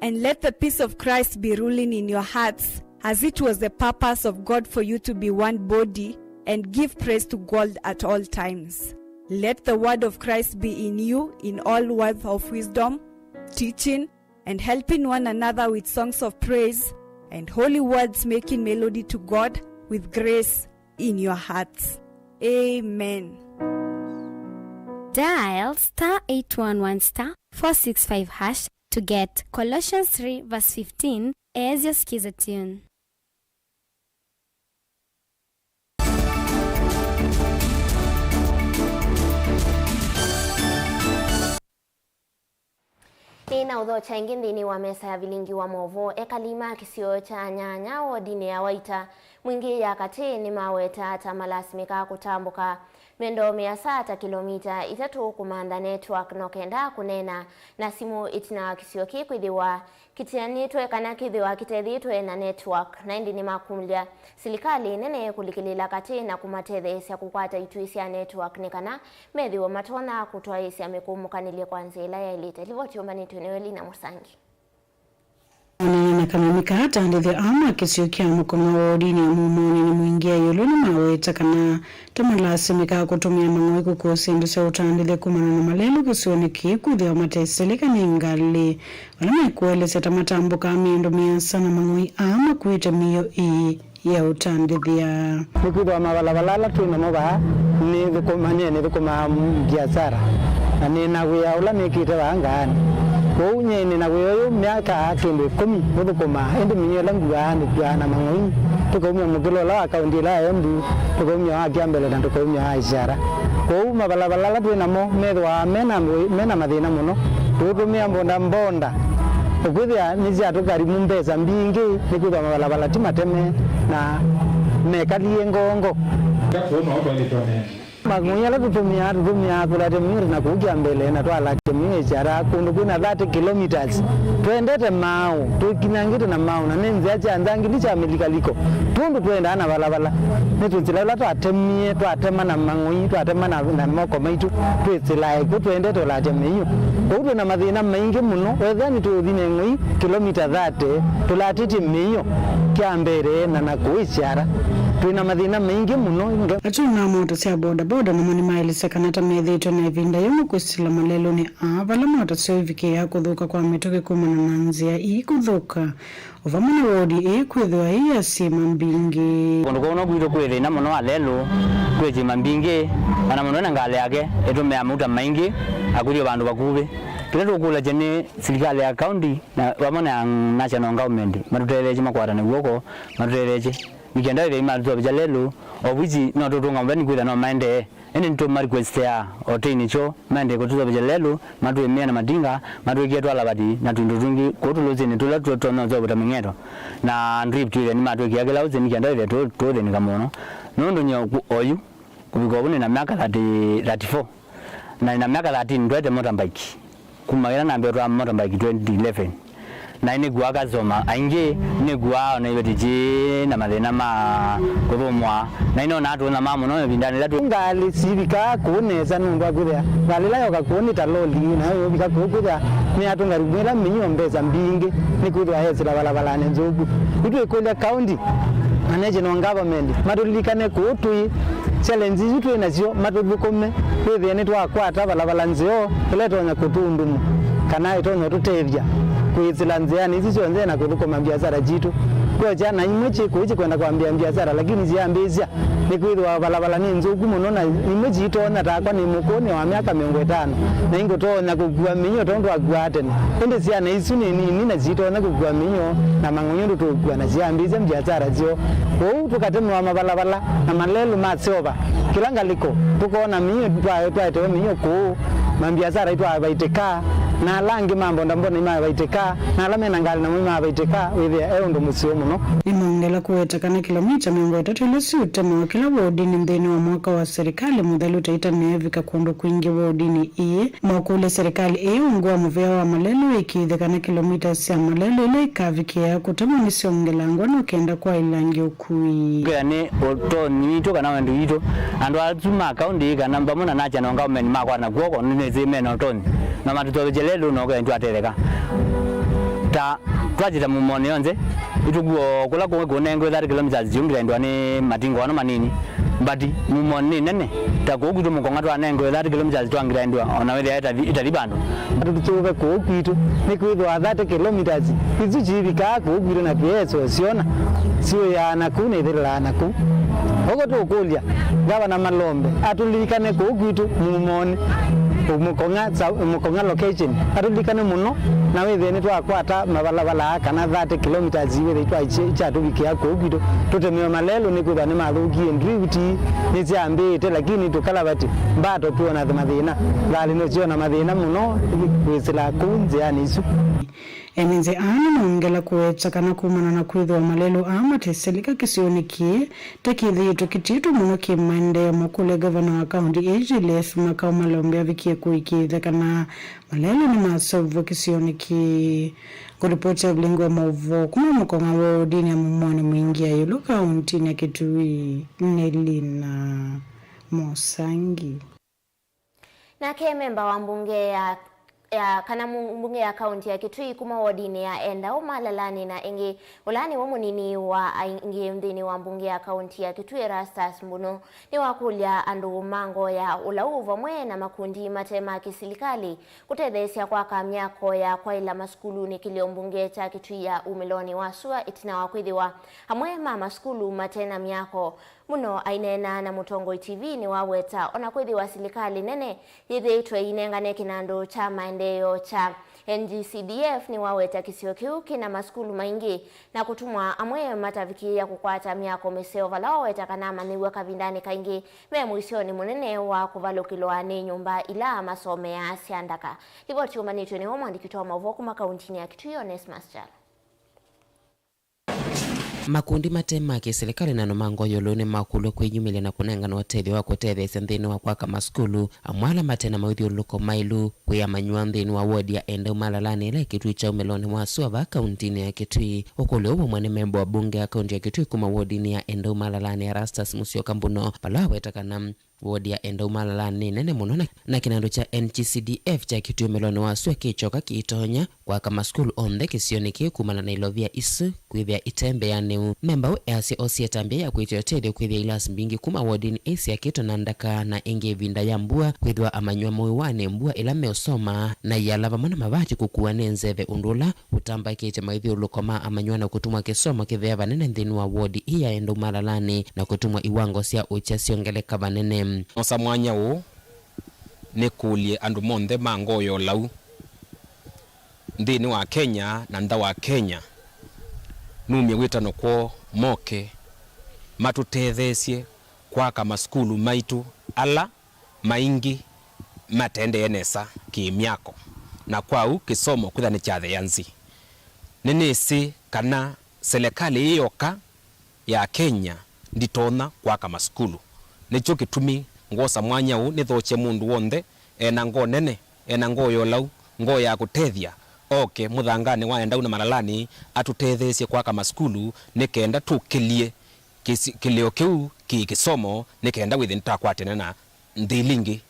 And let the peace of Christ be ruling in your hearts, as it was the purpose of God for you to be one body and give praise to God at all times. Let the word of Christ be in you in all words of wisdom, teaching and helping one another with songs of praise and holy words, making melody to God with grace in your hearts. Amen. Dial *811*465# to get Colossians 3 verse 15 as your skiza tune. Nina udho changi ndini wa mesa ya Vilingi wa Mauvoo ekalima kisio cha nyanya wodini ya waita mwingi ya kati ni maweta tamalasimika kutambuka mendo 100 kilomita itatu kumanda network nokenda kunena na simu itina kisio kikwithiwa kitianitwe kana kithiwa kitethitwe na network na indi ni makumlia silikali nene kulikilila kati na kumatethesya kukwata ituisia network nikana methiwa matona kutwaisya mekumukanile kwa nzila ya ilite livoti umanitu niweli na musangi na kamamika hata ndithi ama kisiokia mkono odini ya mumoni ni muingia yoloni maweta kana tamalasimika kutumia mangoi kukosi ndisa utandile kumana na malelu kisioni kikuthi wa mateselika ni ngali walama ikuelese tamatambuka miendo miasa na mangoi ama kuita miyo ya utandithia nikuthi wa mawalavalala tu inamoba ni vikuma biashara na ninaguya ula nikite wangani Unye ni na wewe miaka kindu 10 mudukuma ende minyela ngwana kwana mangoi tukomya mugilo la akaunti la embu tukomya akiambele na tukomya ishara ko mabalabala tu namo medwa mena madina muno tutumia mbonda ukuthia nizia tukari mumbeza mbingi nikuthwa mabalabala timateme na mekalie ngongo yakoma obalitone Magunyala tutumia kulate mwiri na kukia mbele na tuwa lake mwiri chara kundu kuna 30 kilometers tuendete mau tukinangite na mau na nenzi acha anzangi nicha amelikaliko tundu tuenda ana balabala netuzilaula tuatemie tuatema na mangui tuatema na moko maitu tuizilae kutuendete ulate meiyo kutu na madhina maingi muno wethani tuudhine ngui kilomita 30 tulatiti meiyo kia mbere na nakuichara tuina madhina maingi muno atuna moto sia boda na mani maili sekanata medhito na evinda yomu kusila malelo ni avala moto sio vike ya kudhuka kwa metoke kumana na nzia ii kudhuka uvamana wodi ii kuidhua ii ya sima mbingi kondo kono kuido kuidhe na mono alelo kweji mbingi ana mono na ngale yake eto mea muta maingi akudio bandu bakube Tuletu kula jeni serikali ya county na wamana national government matuteleje makwata ne woko matuteleje nikienda ile imali jalelo obuji no tutunga mbani kwida no mande ene nto mari kwestea oteni cho mande kutuza jalelo matu emia na madinga matu yetu alabadi na tundutungi kotuloze ni tulatu tono zo butamingeto na ndrip tule ni matu yagela uze nikienda ile to ni kamono nondo nyo oyu kubigobune na miaka 34 na ina miaka 30 ndwete motorbike kumagira na mbero motorbike 2011 na ine guaga zoma ainge ne gua na ibetije na madena ma kubomwa na ino na atu na mama no bindani latu ngali sibika kuneza nundwa kuria ngali layo ka kuni taloli na yo bika kuria ni atu ngari mwela minyombeza mbingi ni kudwa hezira balabala nzogu itu ikonda county national government matulikane kutu challenge zitu inazio matubukome kwithia ni twakwata balabala nzio iletonya kutundumu kana itonya tutevya kuizila nziani hizi zonze na kuthukoma biashara jitu kwa jana imwechi kuji kwenda kuambia biashara lakini ziambizia ni kwithwa balabala ni nzugu muno na imwechi itona takwa ni mukoni wa miaka 50 na ingo tonya kugua minyo tondo agwate ende ziana isu ni na zitona kugua minyo na mangunyo tukugua na ziambizia biashara zio kwa tukatemwa mabalabala na malelu matsoba kilanga liko tukoona minyo twaetewe minyo ku mambiashara itwa baiteka na langi mambo ndambona ima baiteka na lamena ngali na mima baiteka withia endo musio muno imongela kuetakana kilomita 300 ile siute mwa kila wodini ndeni wa mwaka wa serikali mudhali utaita nevika kuondo kuingi wodini iye mwakule serikali iye ungua muvea wa malelo ikidhekana kilomita sia malelo ile ikavikia kutama nisiongela ngwano kenda kwa ilangi ukui gane oto nito kana wendu ito ando azuma kaundi kana mbamona nacha nonga umeni makwa na guoko neze mena otoni na matuto jelelo no kwa ntwatereka ta twajita mumone yonze ituguo kula ko nengo 30 km ziumira ndwane matingo ano manini Bati mumoni nene takugutu mukongatu anengo 30 kilometers twangira ndwa ona wele italibando tutuve kuupitu nikwithwa 30 kilometers izu chivika kuupitu na pieso siona siwe ya nakune thila naku ogo tukulia gavana Malombe atulikane kuupitu mumoni mukonga location atulikane muno na wethene twakwata mabalabala kana 30 kilometers iwe twa chatubikia kuupitu tutemeo malelo nikwithwa ni mathukie ndrivuti niziambite lakini tukalabati mbato tuona mathina ngali no ciona mathina muno kwisila kunze yani isu enenze ana mongela kuwetsa kana kumana na kwithwa malelo amateselika kisioni kie takithito kititu muno kimande mukule governor wa county Ejiles makao Malombe avikie kuikitha kana malelo ni masovo kisioni ki kuripoti ya Vilingi wa Mauvoo kuma mukonga wa dini ya mumoni mwingia yulu kaunti ya Kitui Nelina Mosangi. Na ke memba wa mbunge ya kana mbunge ya kaunti ya Kitui kuma wodini ya enda umalalani na ingi ulani wamunini wa ingi mdini wa mbunge ya kaunti ya Kitui Rastas Mbuno ni wakulia andu mango ya ulauva mwe na makundi matema kisilikali kutethesia kwa kamyako ya kwa ila maskulu ni kilio mbunge cha Kitui ya umiloni wa sua itina wakwithiwa hamwe mama skulu matena myako muno ainena na Mutongo TV ni waweta ona kwithiwa silikali nene yithitwe inengane kinando cha maendeleo cha NGCDF ni waweta kisio kiu kina maskulu maingi na kutumwa amwe matavikia kukwata myako meseo valao wetakanama niwe kavindani kaingi memuisioni munene wa kuvalukilwani nyumba ila masome ya asiandaka livoti umanitwe ni homo andikitoa Mauvoo kuma kauntini ya Kitui Onesmus Jalo. Makundi matema kiserikali na nomango yolone makulu kwenyumile na kunengana watethi wa kutethesia nthini wa kwaka maskulu amwala matena mauthiuluko mailu kwi amanyua nthini wa wodi ya enda umalalani ila Kitui cha umeloni wa suava kauntini ya Kitui ukule uwa mwene membo wa bunge ya kaunti ya Kitui kuma wodini ya enda umalalani ya Rastas Musyoka Mbuno pala wetakana wodi ya enda umalalani nene muno na kinando cha NGCDF cha Kitui umeloni wa sua kichoka kiitonya kwa kama skulu onde kisioni kumana na ilovia isu kwithia itembe ya neu memba we asi osietambia ya kuitio tethio kwithia ilasi mbingi kuma wodini esi ya kito na ndaka na inge vinda ya mbua kwithwa amanyua moiwane mbua ila meosoma na yalava mana mavaji kukuwa nenzeve undula utamba kite maithio lukoma amanyua na kutumwa kisomo kithia vanene nthini wa wodi iya enda umalalani na kutumwa iwango sia ucha siongeleka vanene osa mwanya u ni kulie andu monthe mangoyo lau nthini wa Kenya na ntha wa Kenya numie witano kwa moke matutethesie kwaka maskulu maitu ala maingi matende enesa kimyako na kwau kisomo kwitha ni chathe yanzi ninisi kana serikali iyoka ya Kenya nditona kwaka maskulu nicho kitumi ngosa mwanya u nithoche mundu wonthe ena ngo nene ena ngo yolau ngo ya kutethia oke muthangane waenda una malalani atutethesie kwaka maskulu nikenda tukilie kilio kiu kisomo nikenda within takwatene na Vilingi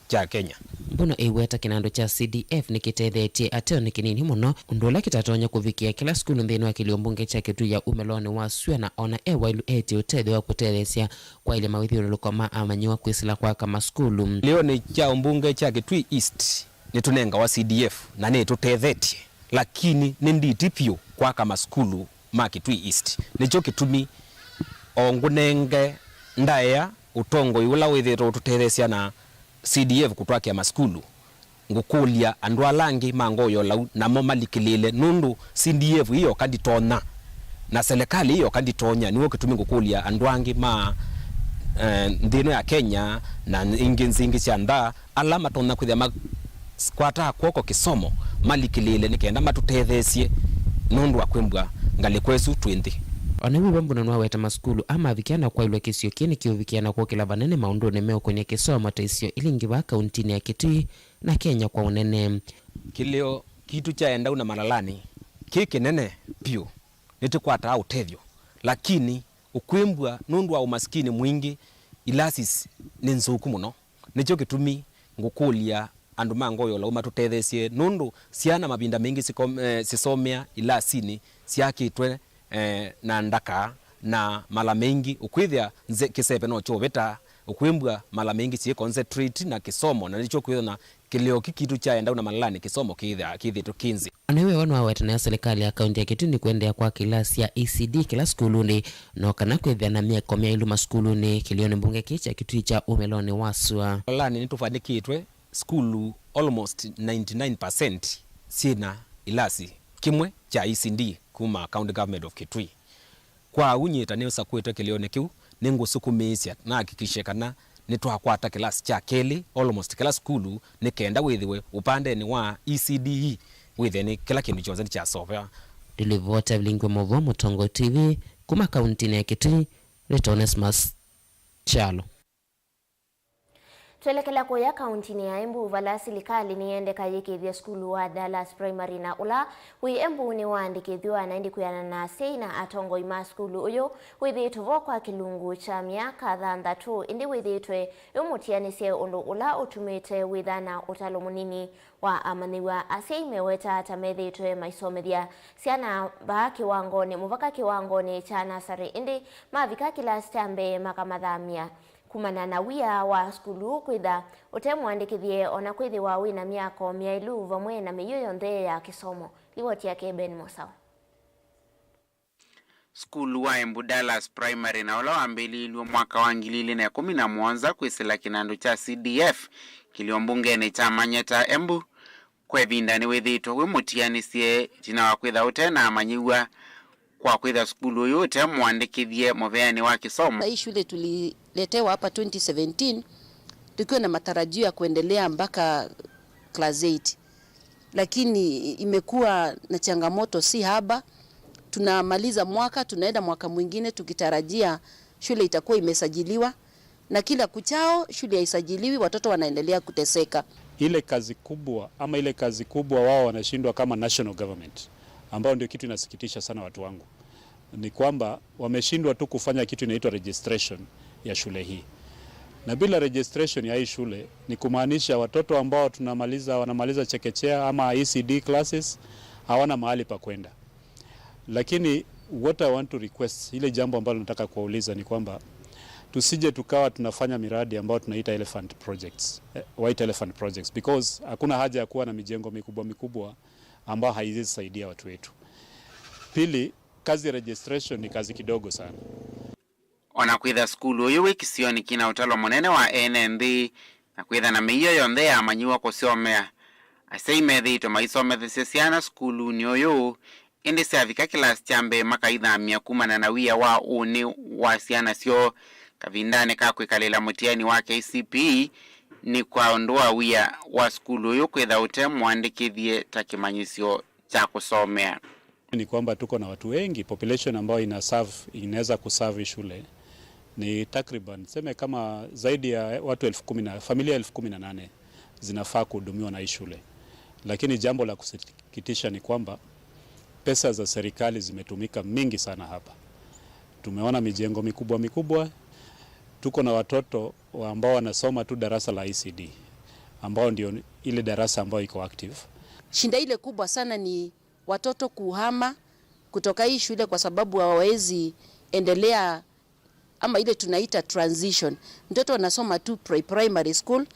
cia Kenya. Mbuno iweta kinando cha CDF nikitethetie ateo ni kinini muno undula kitatonya kuvikia kila skulu nthini wa kilio mbunge cha Kitui ya umeloni wa sua na ona wailu eti utethi wa kutethesia kwa ile mawithio lukoma amanyiwa kwisila kwaka maskulu. Leo ni cha mbunge cha Kitui East nitunenga wa CDF na ni tutethetie lakini ninditi pio kwaka maskulu ma Kitui East nicho kitumi ongunenge ndaya utongo iula withiro tutethesia na CDF kutwakia maskulu ngukulia andu alangi mangoyo lau namo malikilile nundu CDF hiyo kanditona na serikali hiyo kanditonya niwo kitumi ngukulia andu angi ma nthino ya Kenya na ingi nzingi cia nda ala matona kwithia kwata kwoko kisomo malikilile nikenda matutethesie nundu akwembwa ngali kwesu 20 onewi wambu na weta maskulu ama vikiana kwa ilwe kisio kini kiuvikiana kwa kila vanene maundu nemeo kwenye kisomo taisio ilingi wa kauntini ya Kitui na Kenya kwa unene kilio kitu cha enda una malalani kiki nene pio nitikwata au tethio lakini ukwembwa nundu wa umaskini mwingi ilasis ni nzuku muno nicho kitumi ngukulia andu mangoyo la umatutethesie nundu siana mabinda mengi sisomea ilasini siakitwe na ndaka na mala mengi ukwithia nze kisepe no choveta ukwimbwa mala mengi ci concentrate na kisomo na nicho kwithia na kilio kikitu cha enda na malani kisomo kithi tukinzi anawe wana wetana serikali ya kaunti ya Kitui ni kuendea kwa kilasi ya ECD kila skuluni no kana kwithia na mieko mailu maskuluni kilioni mbunge kicha Kitui cha umeloni waswa malani nitufanikitwe skulu almost 99% sina ilasi kimwe cha ECD kuma county government of Kitui kwa unyita nesa kwetwa kilione kiu ningusukumisya na hakikishe kana nitwakwata kilasi cha keli almost kila skulu nikenda withiwe upande ni wa ECD witheni kila kindu chonse cha software Dilivota Vilingi Mauvoo Mutongo TV kuma kaunti ya Kitui Retonesmas Chalo. Tuelekela kuya kaunti ya Embu vala serikali niende kayikithia skulu wa Dallas Primary na ula wi Embu ni waandikithwa na indi kuyana na seina atongo ima skulu uyo withitwo kwa kilungu cha miaka 6 indi withitwe umutianisie undu ula utumite withana utalo munini wa amaniwa aseime weta tamethitwe maisomethia siana ba kiwangoni muvaka kiwangoni cha nasari indi mavika kila stambe makamathamia kumana na wia wa skulu kwitha utemwandikithie ona kwithi wa wina miako miailu vamwe na miyo yonthe ya kisomo ripoti yake Ben Mosao. Skulu wa Embu Dallas Primary na ola wambililwe mwaka wa 2017 kwisila kinandu cha CDF kiliombungene cha manyeta Embu kwevinda ni withitwo wimutianisie tina wa kwitha utena amanyiwa kwa kwitha skulu yote mwandikithie muveani wa kisomo. Hii shule tuliletewa hapa 2017 tukiwa na matarajio ya kuendelea mpaka class 8, lakini imekuwa na changamoto si haba. Tunamaliza mwaka, tunaenda mwaka mwingine tukitarajia shule itakuwa imesajiliwa, na kila kuchao shule haisajiliwi, watoto wanaendelea kuteseka. Ile kazi kubwa wao wanashindwa kama national government, ambao ndio kitu inasikitisha sana watu wangu, ni kwamba wameshindwa tu kufanya kitu inaitwa registration ya shule hii. Na bila registration ya hii shule ni kumaanisha watoto ambao wanamaliza chekechea ama ECD classes hawana mahali pa kwenda. Lakini what I want to request, ile jambo ambalo nataka kuwauliza ni kwamba tusije tukawa tunafanya miradi ambao tunaita white elephant projects, because hakuna haja ya kuwa na mijengo mikubwa ambao haiwezi saidia watu wetu. Pili, kazi ya registration ni kazi kidogo sana. Ona kwitha skulu uyu wikisioni kina utalo munene wa NND na kwitha na miyo yonthe amanyiwa kusomea aseimethitwe maisomethesya ciana skulu ni uyu indi siavika kilasi chambe makaithamia kumana na wia wa uni wa ciana cio kavindane ka kwikalila mutiani wa KCPE ni kwa ondoa wia wa skulu uyu kwitha utemwandikithie takimanyisyo cha kusomea. Ni kwamba tuko na watu wengi, population ambao inaweza kuserve shule ni takriban seme kama zaidi ya watu 10,000, familia 18,000 zinafaa kuhudumiwa na hii shule. Lakini jambo la kusikitisha ni kwamba pesa za serikali zimetumika mingi sana hapa. Tumeona mijengo mikubwa, tuko na watoto ambao wanasoma tu darasa la ECD ambao ndio ile darasa ambayo iko active. Shinda ile kubwa sana ni watoto kuhama kutoka hii shule kwa sababu hawawezi endelea, ama ile tunaita transition. Mtoto anasoma tu primary school,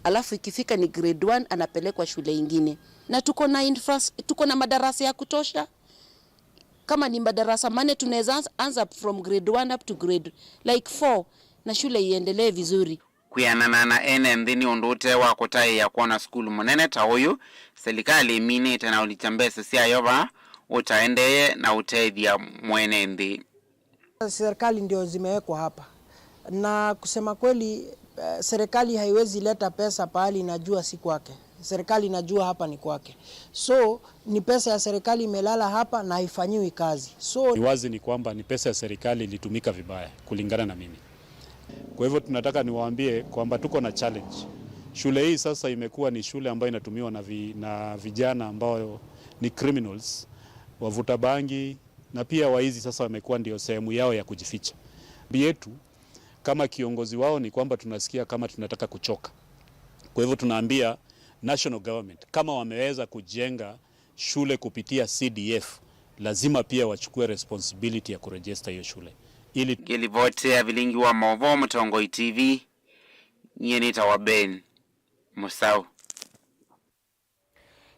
alafu ikifika ni grade 1 anapelekwa shule ingine. Na tuko na madarasa ya kutosha. Kama ni madarasa mane tunaweza anza from grade 1 up to grade like 4 na shule iendelee vizuri. Kuyanana na NND ni undute wa kutai ya kuona skulu munene ta uyu serikali iminite na ulichambese sia yoba utaendeye na uteithia mwenendi. Serikali ndio zimewekwa hapa, na kusema kweli serikali haiwezi leta pesa pahali inajua si kwake. Serikali inajua hapa ni kwake, so ni pesa ya serikali imelala hapa na haifanyiwi kazi. So ni wazi ni kwamba ni pesa ya serikali ilitumika vibaya kulingana na mimi. Kwa hivyo tunataka niwaambie kwamba tuko na challenge. Shule hii sasa imekuwa ni shule ambayo inatumiwa na vijana ambao ni criminals, wavuta bangi, na pia waizi sasa wamekuwa ndio sehemu yao ya kujificha. Bietu kama kiongozi wao ni kwamba tunasikia kama tunataka kuchoka. Kwa hivyo tunaambia national government kama wameweza kujenga shule kupitia CDF, lazima pia wachukue responsibility ya kuregister hiyo shule ili kilivotea Vilingi wa Mauvoo Mutongo TV nyenita wa Ben Musau.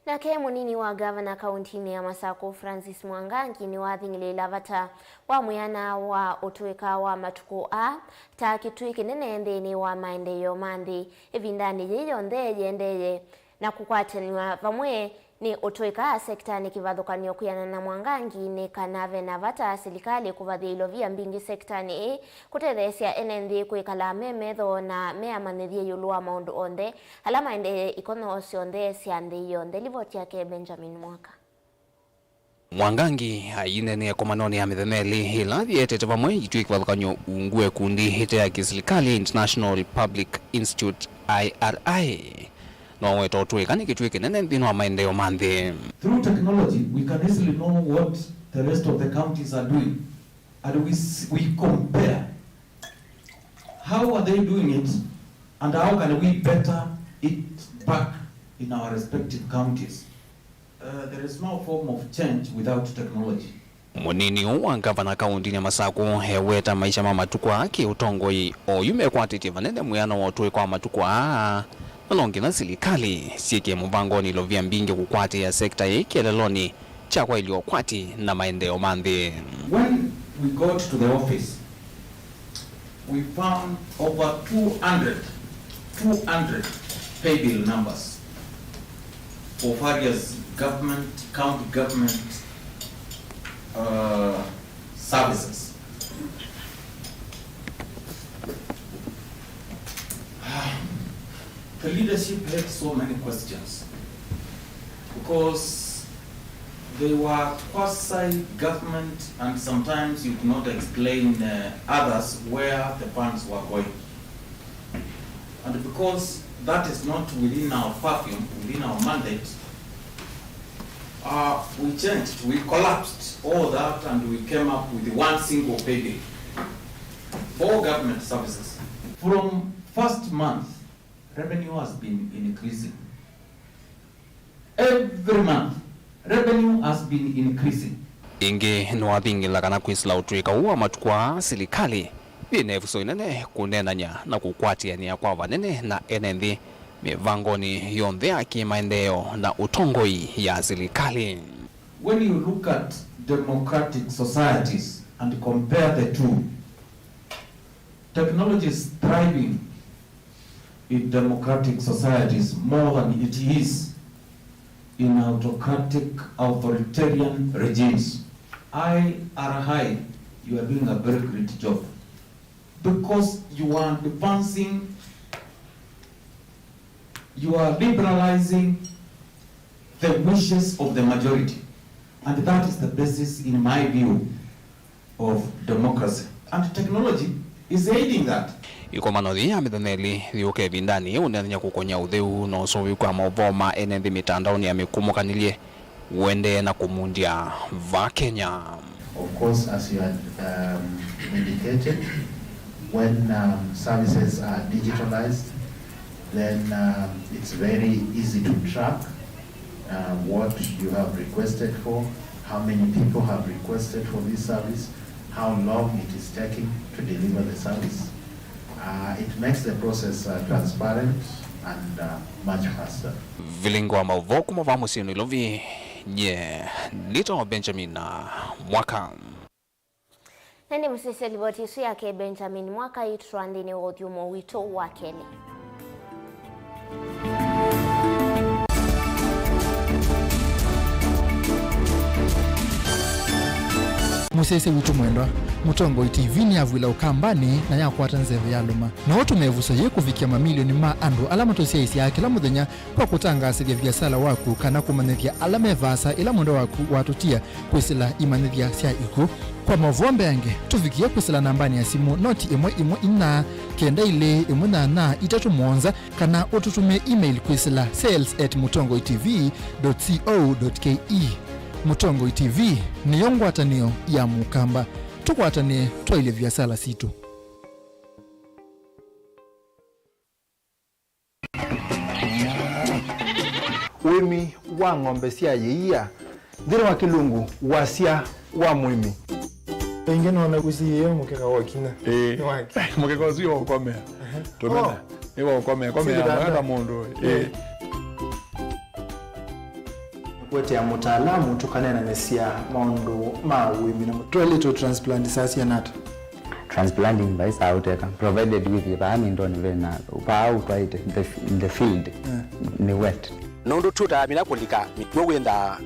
Na ke munini wa governor kaunti ya Masako Francis Mwangangi ni wathingile lavata wa muyana wa utuika wa matuko a ta kitwiki nene ndeni wa maendeleo mandi evindani yeyo ndeye na kukwataniwa vamwe ni utuika sekta ni kivadhukanio kuyana na Mwangangi ni kanave na vata serikali kuvathilo vya mbingi sekta ni kutethesia NND kuikala memetho na meamanithie yulua maundu onde alama ende ikono sionde siande yonde livoti yake Benjamin Mwaka. Mwangangi ainene komanoni ya mithemeli ila thietete vamwe itui kivadhukanio ungue kundi hite ya kiserikali International Public Institute IRI. No etotwekani kitwike nene ndino wa maendeleo mandi. Through technology we can easily know what the rest of the counties are doing and we compare how are they doing it and how can we better it back in our respective counties. There is no form of change without technology. Munini wa gavana kaunti ya Masako heweta maisha mamatukwa ake utongoi o yume kwatiti vanene muyana wotwe kwa matukwa alongi na serikali sieke muvangoni lovia mbingi kukwati ya sekta ikeleloni chakwa iliokwati na maendeleo mandi. When we got to the office we found over 200 pay bill numbers for various government, county government services. The leadership had so many questions because they were quasi-government and sometimes you could not explain others where the funds were going. And because that is not within our purview, within our mandate, we changed, we collapsed all that and we came up with one single pay bill for government services. From first month, revenue has been increasing. Every month, revenue has been increasing. Inge nwathingila kana kwisila utwika uwa matukwa serikali binevuso inene kunenanya na kukwatiania kwa vanene na NND mivangoni yonthe ya kimaendeleo na utongoi ya serikali. When you look at democratic societies and compare the two, technology is thriving in democratic societies more than it is in autocratic, authoritarian regimes. IRI, you are doing a very great job because you are advancing, you are liberalizing the wishes of the majority, and that is the basis, in my view, of democracy. And technology is aiding that. Ikomanothi ya mitheneli thiuke vindani unethenya kukonya utheu no sovi kwa Mauvoo ma NND mitandaoni ya mikumukanilie wende na kumundia va Kenya. Of course, as you had indicated, when services are digitalized, then it's very easy to track what you have requested for, how many people have requested for this service, how long it is taking to deliver the service. It makes the process transparent and much faster. Vilingi wa Mauvoo kumava musino ilovi nye Lito Benjamin Mwaka. Nende msese livoti isu yake Benjamin Mwaka itruandini wothumo wito wa Kenya. Musese witu mwendwa Mutongo TV ni avwila ukambani na yakwata nzeve yaluma na watu mevuso ye kuvikia mamilioni ma andu alama tosia isi ya kila muthenya kwa kutangasithia biasala waku kana kumanithia alama vasa ila mundo waku watutia kwisila imanithia sia iku kwa Mauvoo mbenge tuvikia kwisila nambani ya simu noti imwe ina kenda ile imwe na itatu monza kana ututume email kwisila sales@mutongoitv.co.ke. Mutongo TV ni yongwatanio ya mukamba tukwatanie twaile biasala situ. Wimi wa ng'ombe cia yeia thiri wa kilungu wasia wa mwimi Pengine wanakusiye mukeka wakina. Mukeka usio ukomea. Tumena. Ewa ukomea mwana mundu. Wote ya mutaalamu tukanena nesia maundu mawimi na toilet transplant sasa nata. Transplanting by Sauteka, provided with the Ramindon Vena, out right in the field, in the wet. Nondo tuta mina kulika mitwenda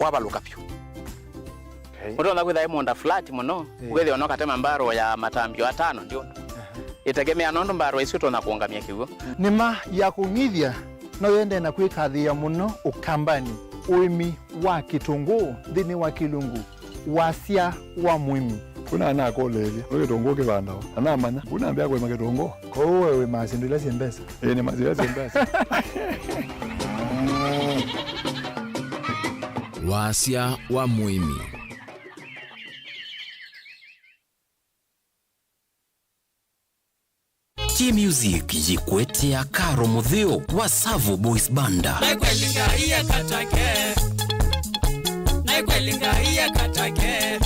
wabaluka pyo. Mutona kwitha imonda flat muno, kwithe ono katema mbaro ya matambio 5 ndio. Itegemea nondo mbaro icio tona kuongamia kiugo. Nima ya kungithia no yende na kwikathia muno ukambani uimi wa kitunguu thini wa kilungu wasia wa muimi. Kuna ana kolelia wetongo kibandao anamanya kuna ambia kwa maketongo ko wewe masindula sembesa ni mazira sembesa wasia wa muimi. Ki music yikwetea Karo Mutheo wa Savo Boys Banda. Naikwelinga iya katake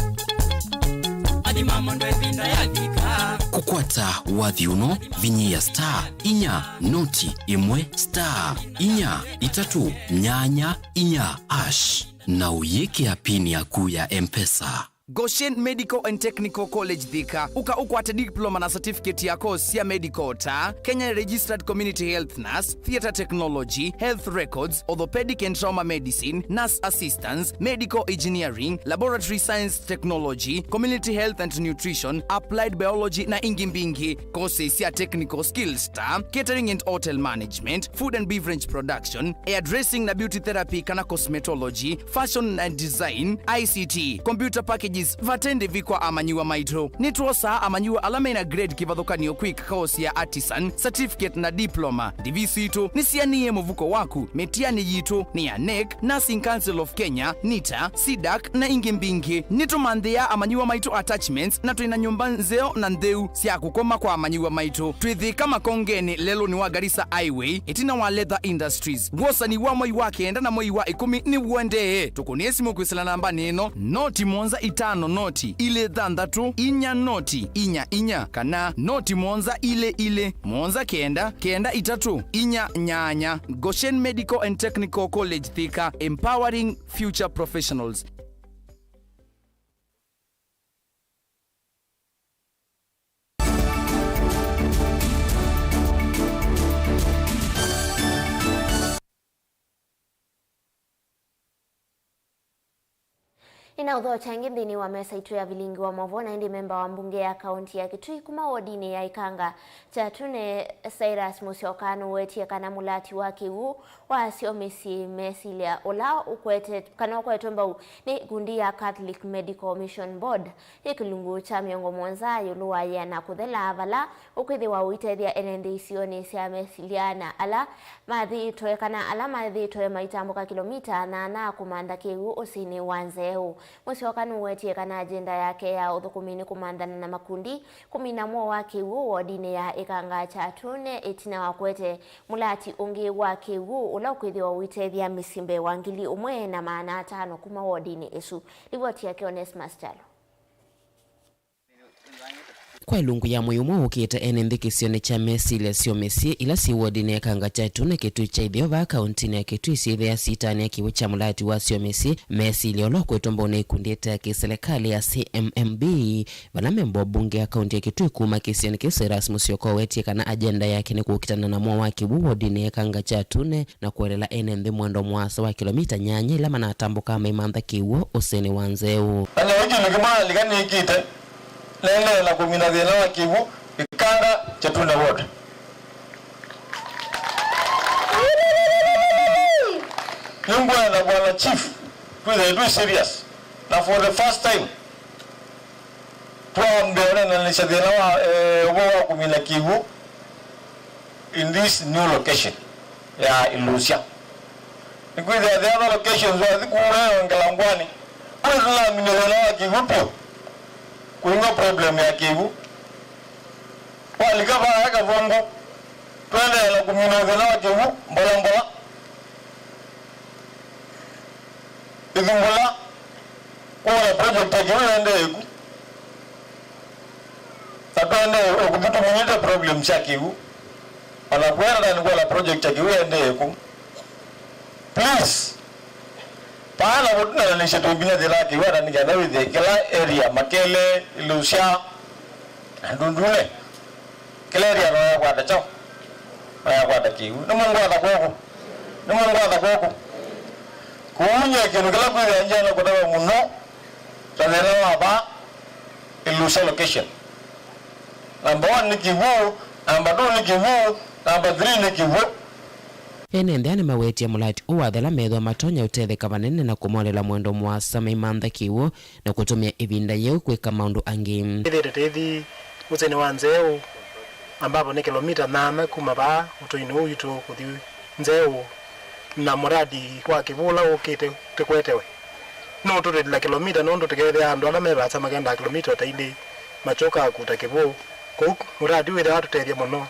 kukwata wathiuno vinyia star inya noti imwe star inya itatu nyanya inya ash na uyeke apini yaku ya M-Pesa. Goshen Medical and Technical College Thika ukwate diploma na certificate ya course ya medical ta Kenya Registered Community Health Nurse, Theatre Technology, Health Records, Orthopedic and Trauma Medicine, Nurse Assistance, Medical Engineering, Laboratory Science Technology, Community Health and Nutrition, Applied Biology na ingimbingi. Courses ya Technical Skills ta Catering and Hotel Management, Food and Beverage Production, Hairdressing na Beauty Therapy kana Cosmetology, Fashion and Design, ICT, Computer Package vatende vikwa amanyiwa maitro nitwosa amanyiwa alama ina grade kivathukanio quick course ya artisan certificate na diploma divisitu nisianie muvuko waku metiani yitu ni ya NEC, Nursing Council of Kenya, NITA, SIDAC na ingimbingi nitumanthia amanyiwa maitro attachments na tuina nyumba nzeo na ntheu sia kukoma kwa amanyiwa maitro twithi kama kongeni lelo ni wa Garissa Highway itina wa Leather Industries wosa ni wa mwai wa kenda na mwai wa 10 ni wende tukuniesi mukwisila namba nino noti monza itano noti ile thandatu inya noti inya kana noti monza ile monza kenda itatu inya nyanya. Goshen Medical and Technical College Thika, empowering future professionals. Inaudho changi thini wa mesa itu ya Vilingi wa Mauvoo na ndi memba wa mbunge ya kaunti ya Kitui kuma wodini ya Ikanga chatune Cyrus Musiokanu wetie kana mulati wake u wa siomisi mesilia ola ukwete kana ukwetomba ni gundi ya Catholic Medical Mission Board ikilungu cha miongo mwanza yuluwa ya na kuthela avala ukwithi wa uitethia enende isioni sia mesiliana ala madhi toe kana ala madhi toe maitambuka kilomita na kumanda kegu usini wanzeu. Musiokanu wetie kana agenda yake ya uthukumini kumandana na makundi 11 wake u wodini ya Ikanga chatune itina wakwete mulati ungi wake u ula ukwithi wa uitethia misimbe wangili umwe na maana 5 kuma wodini esu livoti yake Onesmus Chalo. Kwa ilungu ya muyumo ukita enendhikisione cha mesilia sio mesie ila si wodini ya Kanga chatune kitu cha idhiova kauntini ya kitu isi ya sitani ya kiwu cha mulati wa sio mesie mesilia olo kwetomba unaikundeta ya kiselekali ya CMMB wana membo bunge ya kaunti ya kitu kuma kisioni Cyrus Musiokanu wetie kana agenda yake ni kukitana na mwa waki wodini ya Kanga chatune na kuelela enendhi mwendo mwasa wa kilomita nyanya ila mana atambo kama imandha kiwo useni wanzeu ane wiki nikimana ligani ikite lele la kumina dhina wa kivu Ikanga chatune wote Yungwa na bwana chief they do serious na for the first time kwa mbeone na nishadhina wa kumina kivu in this new location ya Ilusia because the other locations were kule Ngalangwani kwa la minelena wa kivu pio kuna problem ya kivu walikava haka vongo twende la kumina wa kivu mbola idhumbola kwa project ya kivu ende eku twende okututumulite problem chakiu anakwenda ni kwa project chakiu ende ku please pana wotuna na nishe tobina delaki wada ni gana with the kila area Makele Lucia ndundule kila area no kwa tacho kwa takiu no mangwa koko kunya kinu kila kwa njana kwa dawa muno tanera ba Lucia location number 1 ni Kivu, number 2 ni Kivu, number 3 ni Kivu. Ene ndani maweti ya mulati uwathela methwa matonya utetheka vanene na kumolela mwendo mwasa maimantha kiwo na kutumia ivinda yeu kwika maundu angi. Tethi useni wa nzeu ambapo ni kilomita 8 kuma ba utoini uyu tu kuthi nzeu na muradi kwa kivula ukite tekwetewe. No tutela kilomita no tutekethe andu ala mebasa magenda kilomita taindi machoka kutakivu ko muradi wira atutethia muno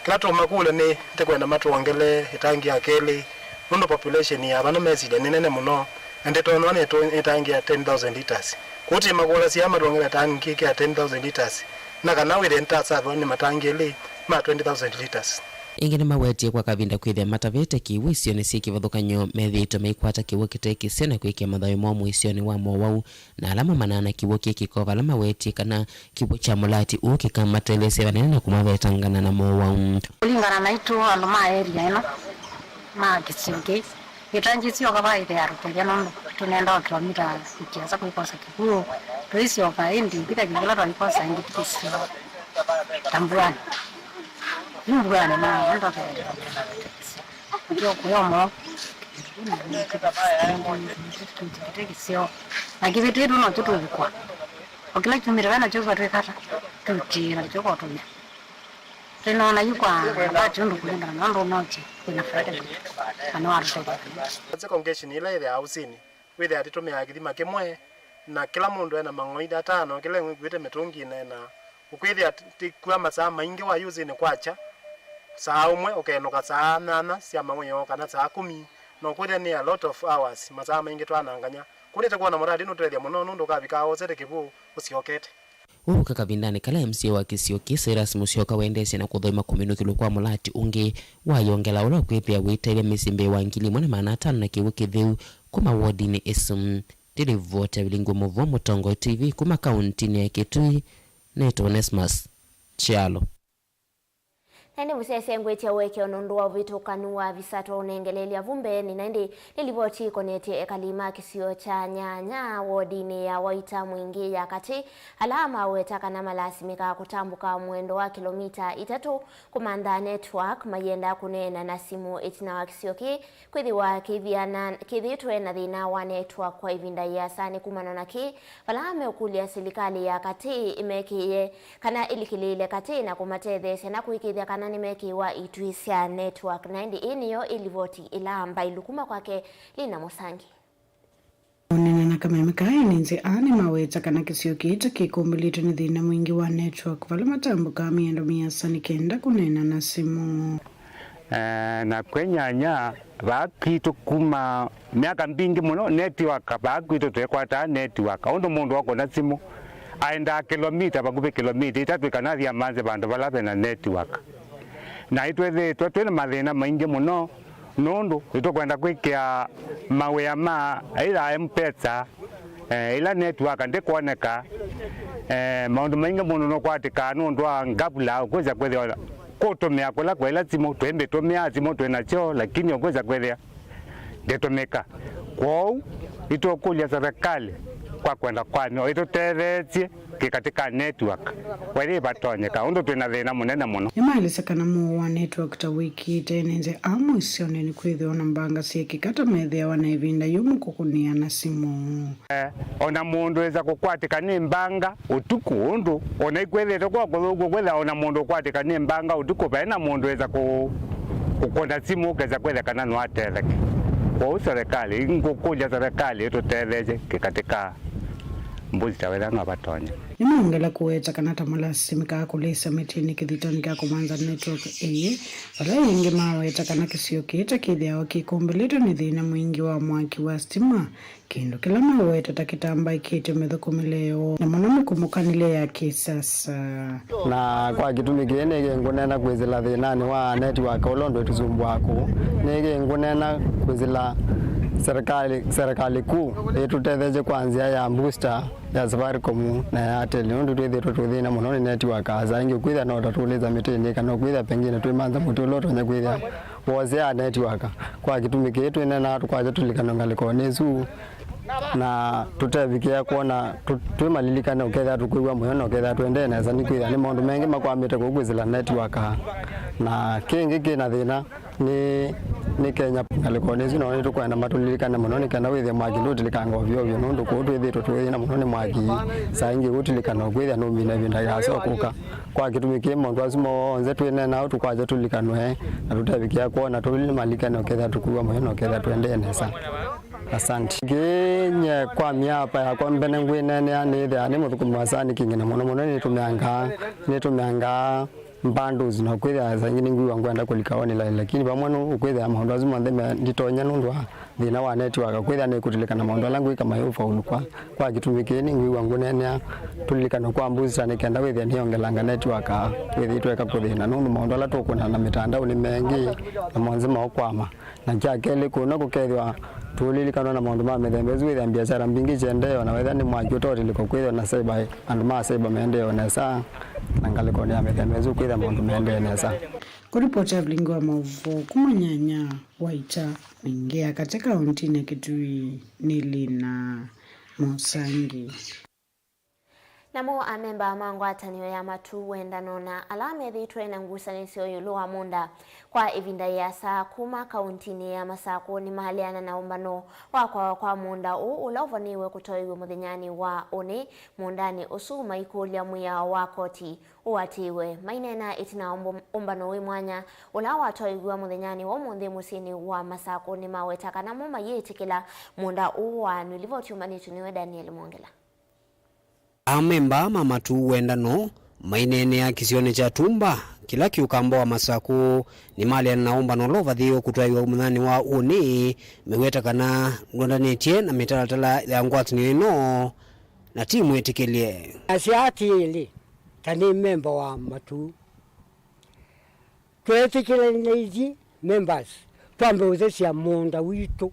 klato makule ni tekwenda matuongele itangi akeli muno population ya bana mesile nene muno ende tono ne to itangi ya 10,000 liters kuti makula si amatuongele tangi ya 10,000 liters na kana wire ntasa ni matangi ele ma 20,000 liters. Ingine maweti kwa kavinda kwithia matavete kiwu isioni si kivathukanyo methito meikwata kiwu kiteki sena kwikia mathayo momu isioni wa Mauvoo na alama manana kiwu kikikova alama weti kana kiwu cha mulati ukikamatele vanene na kumavetangana na Mauvoo. Kulingana na itu andu ma area ino ma kisinge itanji sio kava ide arutega no tunenda kilomita ikiasa kuikosa kiwu tuisi oka indi kita kingala tuikosa indi kisi tambuani Mbwana na ndo ndio kuyomo sio na kivitu no tutu kwa okila kimira na choka twekata tuti na choka tunya tena na yukwa bati ndo kulinda na ndo noche kuna frede ana watu kwa congregation ile hausini withe atitumia githima kimwe na kila mundu ena mangoida 5 kila ngwite mitungi na ukwithia tikwa masaa maingi wa usini kwacha saa umwe ukenuka saa 8 cia mang'onyo kana saa 10 no kuria ni a lot of hours masaa maingi twananganya kurite kuona muradi no twethia muno nundu kabika ozete kivu usiokete uka kavindani kala MC wa kisio Cyrus Musyoka wendese na kuthoma kuminukilo kwa mulati ungi wayongela ula kwipia witaile misimbe wa ngili mwana maana 5 na kiwu kitheu kuma wodi ni isum dilivote Vilingi Mauvoo Mutongo TV kuma kaunti ya Kitui neto Onesmus Chialo. Nende musese ngwetia weke onondu wa vitu kanua visato unengelelia vumbe ni nende lilivoti koneti ekalima kisio cha nyanya wodini ya waita mwingi ya kati alama wetaka na malasimika kutambuka mwendo wa kilomita 3 kumanda network mayenda kunena na simu etina wa kisio ki kwithiwa kithitwe na thina wa network kwa ivinda ya sani kumanona ki alama ukulia silikali ya kati imekiye kana ilikilile kati na kumatethese na kuikithia kana nimekiwa ituisia network na indi iniyo ilivoti ilamba ilukuma kwake Lina Musangi. Onena kama mkai ninze ani maweta kana kisio kita kikumbilito ni dhina mwingi wa network vala matambuka miendo miasani kenda kunena na simu. Na kwenyanya vakitu kuma miaka mbingi muno network vakitu twekwata network ondo mundu wako na simu aenda kilomita bakupe kilomita itatwika nathia manze bandu balabe na network na itwethe twena mathina maingi muno nundu itokwenda kwikia mawea ma ila mpesa ila network ndikuoneka maundu maingi muno no kwatika nundu wa ngabula ukuza kwethia kutumia kula kwa ila simu twembe tumia simu twena cho lakini ukuza kwethia ndetumika kwao itokulia serikali kwa kwenda kwani itutethetie katika network wali batonyeka undo twina thina munene muno imailisakana mu wa network ta wiki tenenze amu isione ni kwithio na mbanga siekikata methea wana ivinda yumu kukunia na simu ona mundu eza kukwatika ni mbanga utuku undu ona ikwethete kwa kuthugu kwetha ona mundu kwatika ni mbanga utuku baina mundu eza kukonda simu keza kwetha kana no atetheke kwa serikali ngukuja serikali itutetheje katika booster wetha ngabatonya Nimeongela kuweta kanata malasimika kulisa mitini kithitoni kia kumanza network eye wala ingi maweta kana kisio kita kithia wakikumbelito ni thina mwingi wa mwaki wa stima kindu kila maweta takitamba ikite methukumileo na mwaname kumukanile ya kisasa na kwa kitumi kiene ngunena kwizila thinani wa network ulondo tuzumbwako nige ngunena kwizila serikali kuu itutetheje kwanzia ya booster ya Safaricom na ya Airtel ndio twethe tuthina muno ni network azangi kwitha no tatuliza mitini kana kwitha pengine twimanza mutuloto nya kwitha woze ya network kwa kitumi kitu nena tukwaje tulikana ngaliko nezu na tutavikia kuona twimalilikana uketha tukuigwa moyo no ketha twende na zani kwitha ni maundu mengi makwamite kugwizila network na kingi kina thina ni Kenya ngalikonezi no tukwenda matulilikana muno ni kana withe mwaki ndutilikanga ovyo ovyo nundu kutwithitwo twithina muno ni mwaki saingi gutilikana kwitha no mina vinda yacokuka kwa kitumi ki mundu azimo onze twine na tukwaje tulikanwe na tutavikia kuona tulimalikana uketha tukuigwa moyo no ketha twende nesa. Asante. Genye kwa miapa ya kwa mbene ngwine ni anithe ni muthukumu wasani kingina muno ni tumeanga mbandu zino kwitha zangini ngwiwa ngwenda kulikawani lakini pamwe ukwitha maundu azimo ndeme nditonya nundu thina wa network kwitha ni kutilikana maundu langu kama yo faulu kwa kitumi kini ngwiwa ngunene tulilikana kwa mbuzi ni kenda witha niongelanga network withi tweka kuthina nundu maundu ala tukuna na mitandao ni mengi na mwanzima okwama na jakele kuna kukethwa tulilikana na maundu ma methembezu witha biashara mbingi chendeo na wetha ni mwaki utoriliko kwitha na saiba andu ma saiba mendeo nesa na ngaliko ni methembezu kwitha maundu mendeo nesa. Kuripoti ya Vilingi wa Mauvoo kumanyanya waita mingia katika kaunti ya Kitui Nilina Musangi. Namo amemba mangwatanio ya matu wendano na alame dhitwe na ngusanisio yulu wa munda kwa evinda ya saa kuma kauntini ya Masako ni mahaliana na umbano kwa munda ulovaniwe kutoiwe mudhinyani wa one mundani usuma ikulia muya wakoti uwatiwe mainena itina umbano wimwanya ulawa toiwe mudhinyani wa mundi musini wa Masako ni mawetaka na muma yetikila munda uwa nilivyotiumani tuniwe Daniel Mwongela. Amemba mamatu wendano mainene ya kisione cha tumba kila kiukambo wa Masako ni mali naomba nolova dhio kutwaiwa umudhani wa uni meweta kana ngwandanetie na mitalatala ya ngwati nino na timu etikilie asiati ili tani memba wa matu twetikile nizi members tuambe uzesi ya munda witu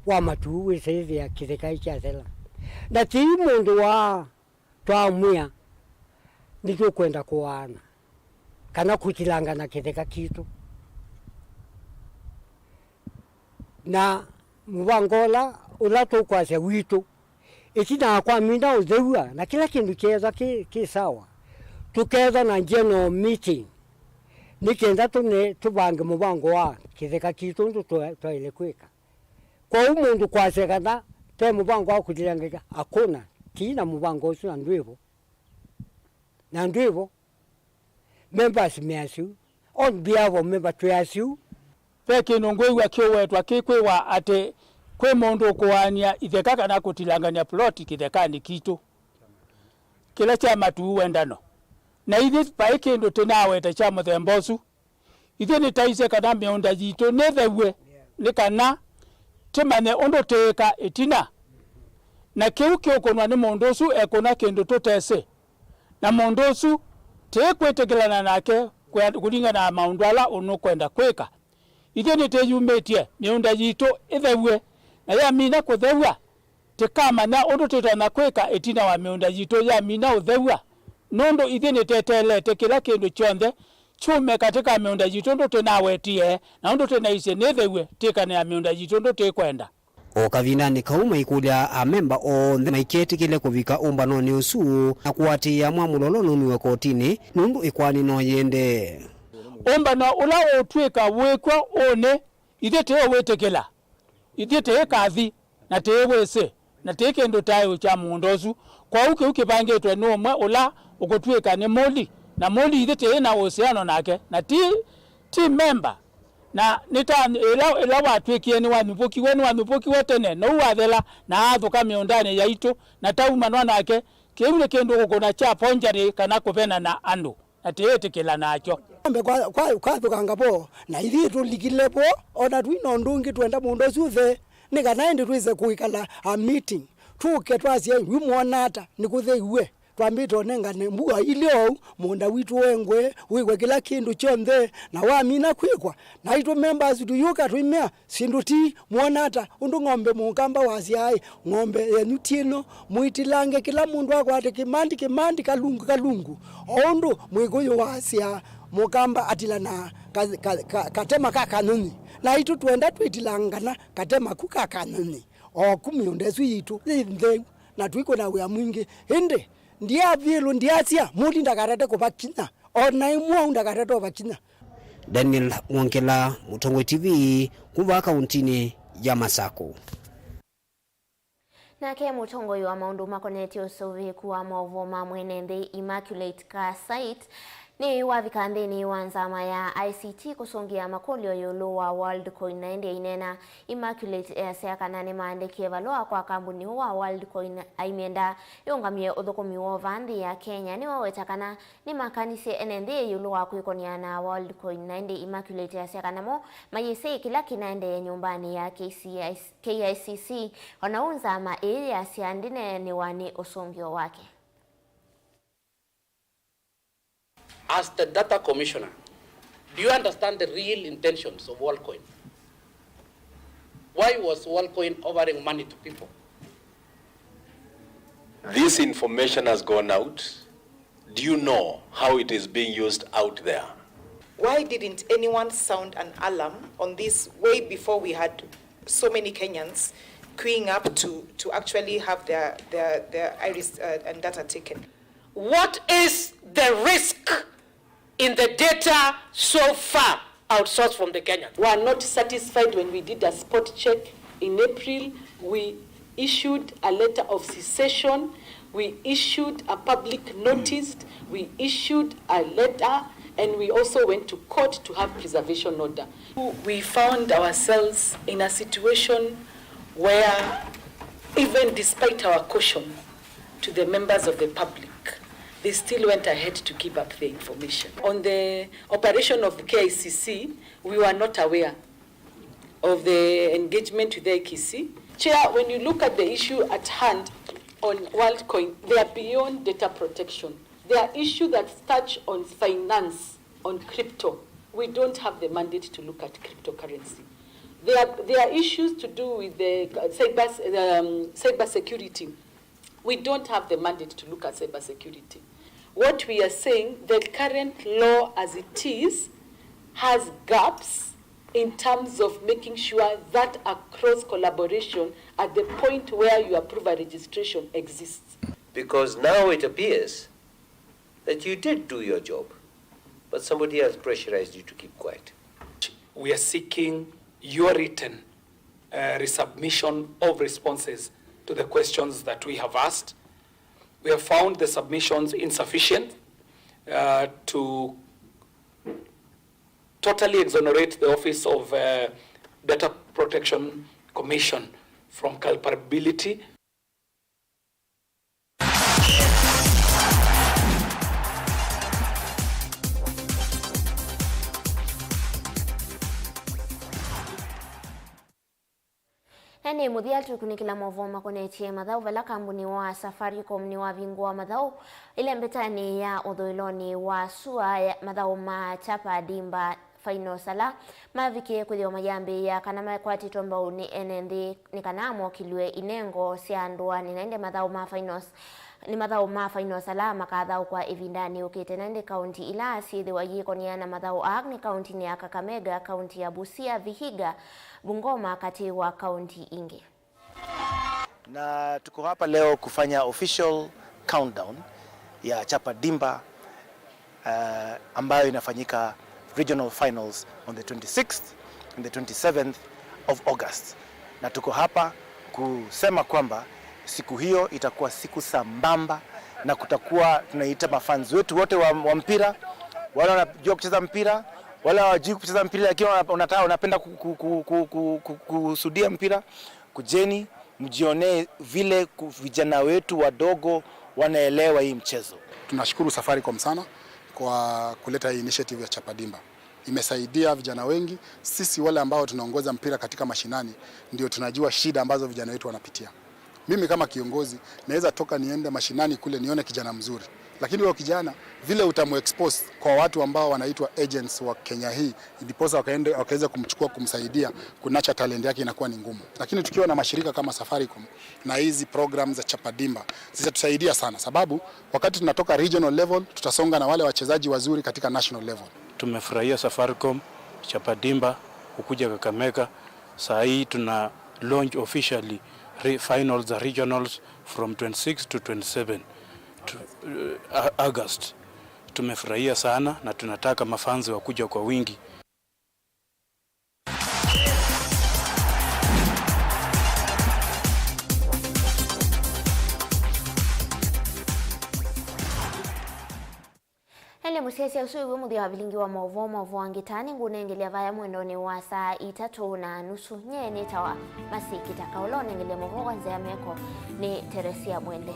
wa matu wisezi ya KITAKA ichazela na timu mundu wa twamwia ndio kwenda kuana kana kuchilanga na KITAKA kitu na mwangola ulato kwa se witu itina kwa minda uzewa na kila kindu cheza kisawa tukeza na general meeting nikenda tubange mubango wa KITAKA kitu ndo twaile kweka kwa umundu kwa sekana te mubango wa kuchilanga akuna tina mubango usu na ndwivo members miasu on behalf of member tuasu peke nongwewa kiowetwa kikwewa ate kwe mondo kuania ithekaka na kutilangania plot KITAKA ni kitu kila chama tuwendano na ithi paike ndo tenaweta chama thembosu ithi ni taise kana meonda jito nethewe ni kana temane ondo teka etina na kiu kiokonwa ni mondosu ekona kendo totese na mondosu tekwetegelana nake kulinga na maundwala ono kwenda kweka ithio ni teyumetie meunda jito ithewe na ya mina kuthewa tekama na ondo tetana kweka etina wa meunda jito ya mina uthewa nondo ithio ni tetelete kila kendo chonde chume katika meunda jito ndo tenawetie na ondo tenaise nethewe tekana ya meunda jito ndo tekwenda o kavina ni kauma ikulia amemba o ndhe maiketi kile kuvika umbano ni usu na kuwati ya mwamulolo numiwe kotini nundu ikwani no yende umbano ula otweka wekwa one ithe teo wetekela ithe teo kathi na teo wese na teke ndo tayo cha mundosu kwa uke bangetwe no mwa ula ukotweka ni moli na moli ithe teo na oceano nake na ti member na nita ila watu kieni wanupoki wenu wanupoki wotene no wathela na athuka miondani yaitu na tauma nwana ake kiumwe kendo gukona cha ponjari kana kupena na andu atete kila nacho kwa tukangabo na ithi tulikilepo ona twino ndungi twenda mundu ciuthe ni kana ndi twize kuikala a meeting tuke twasie wi muonata nikutheiwe twambito nengane mbua ilio munda witu wengwe wigwe kila kindu chonthe na wamina kwikwa na ito members tuyuka twimea sinduti muonata undu ng'ombe mukamba wasiai ng'ombe yenutino muitilange kila mundu akwate kimandi kalungu ondu mwiguyu wasia mukamba atila na katema kakanuni na ito twenda twitilangana katema kukakanuni okumiundesu yitu nthe na twiko na wya mwingi inde ndia vilu ndiasia muli ndakarete kubakinya ona imwa ndakarete kubakinya. Daniel Mwankela, Mutongo TV, kuva kauntini ya Masako. Nake Mutongo wa maundu makoneti usovi kuwa Mauvoo mwenende Immaculate ka site ni wavikandeni wanzama ya ICT kusongia makolio yolo wa World Coin na ende inena Immaculate seakanane maandiki evaloa kwa kambuni wa World Coin aimenda yongamie udhukomi wovandi ya Kenya ni wawetakana ni makanisi enende yolo wa kuikonia na World Coin na ende Immaculate seakanamo mayese kila kinaende nyumbani ya KICC wanaunza area siandine ni wani usongio wake. As the data commissioner, do you understand the real intentions of WorldCoin? Why was WorldCoin offering money to people? This information has gone out. Do you know how it is being used out there? Why didn't anyone sound an alarm on this way before we had so many Kenyans queuing up to actually have their iris and data taken? What is the risk in the data so far outsourced from the Kenyans? We are not satisfied. When we did a spot check in April, we issued a letter of cessation, we issued a public notice, we issued a letter, and we also went to court to have preservation order. We found ourselves in a situation where, even despite our caution to the members of the public, they still went ahead to give up the information. On the operation of the KICC, we were not aware of the engagement with the KICC. Chair, when you look at the issue at hand on WorldCoin, they are beyond data protection. They are issues that touch on finance, on crypto. We don't have the mandate to look at cryptocurrency. There are issues to do with the cyber security. We don't have the mandate to look at cyber security. What we are saying, the current law as it is has gaps in terms of making sure that a cross collaboration at the point where you approve a registration exists. Because now it appears that you did do your job, but somebody else pressurized you to keep quiet. We are seeking your written resubmission of responses to the questions that we have asked. We have found the submissions insufficient to totally exonerate the Office of Data Protection Commission from culpability. Ene muthia tukunikila Mauvoo makonetie mathau vela kambuni wa Safaricom ni wavingwa mathau ile mbetani ya uthoiloni wa sua ya mathau ma chapa dimba final sala mavikie kuthio mayambi ya kana makwati tomba ni enende ni kanamo kilwe inengo cia ndwa ni naende mathau ma finals ni mathau ma final sala makathau kwa evindani ukite naende county ila sithi wayikonia na mathau ni county ni ya Kakamega, county ya Busia, Vihiga, Bungoma kati wa county ingi. Na tuko hapa leo kufanya official countdown ya chapa dimba ambayo inafanyika regional finals on the 26th and the 27th of August. Na tuko hapa kusema kwamba siku hiyo itakuwa siku sambamba na kutakuwa tunaita mafans wetu wote wa mpira, wale wanajua kucheza mpira, wala hawajui kucheza mpira lakini unapenda kusudia mpira, kujeni mjione vile vijana wetu wadogo wanaelewa hii mchezo. Tunashukuru Safaricom sana kwa kuleta hii initiative ya Chapa Dimba. Imesaidia vijana wengi. Sisi wale ambao tunaongoza mpira katika mashinani ndio tunajua shida ambazo vijana wetu wanapitia. Mimi kama kiongozi naweza toka niende mashinani kule nione kijana mzuri, lakini huyo kijana vile utamuexpose kwa watu ambao wanaitwa agents wa Kenya hii, ndiposa wakaweza kumchukua kumsaidia kunacha talent yake, inakuwa ni ngumu. Lakini tukiwa na mashirika kama Safaricom na hizi programs za Chapa Dimba zitatusaidia sana, sababu wakati tunatoka regional level tutasonga na wale wachezaji wazuri katika national level. Tumefurahia Safaricom Chapa Dimba kukuja Kakamega. Saa hii tuna launch officially finals the regionals from 26 to 27 August. Tumefurahia sana na tunataka mafanzi wakuja kwa wingi. Hele musese usuiwe muthi wa Vilingi wa Mauvoo wangitani ngunengelea vaya mwendoni wa saa 3:30 nyeni tawa masi KITAKA ulonengelea Mauvoo kwanza ya meko ni Teresia Mwende.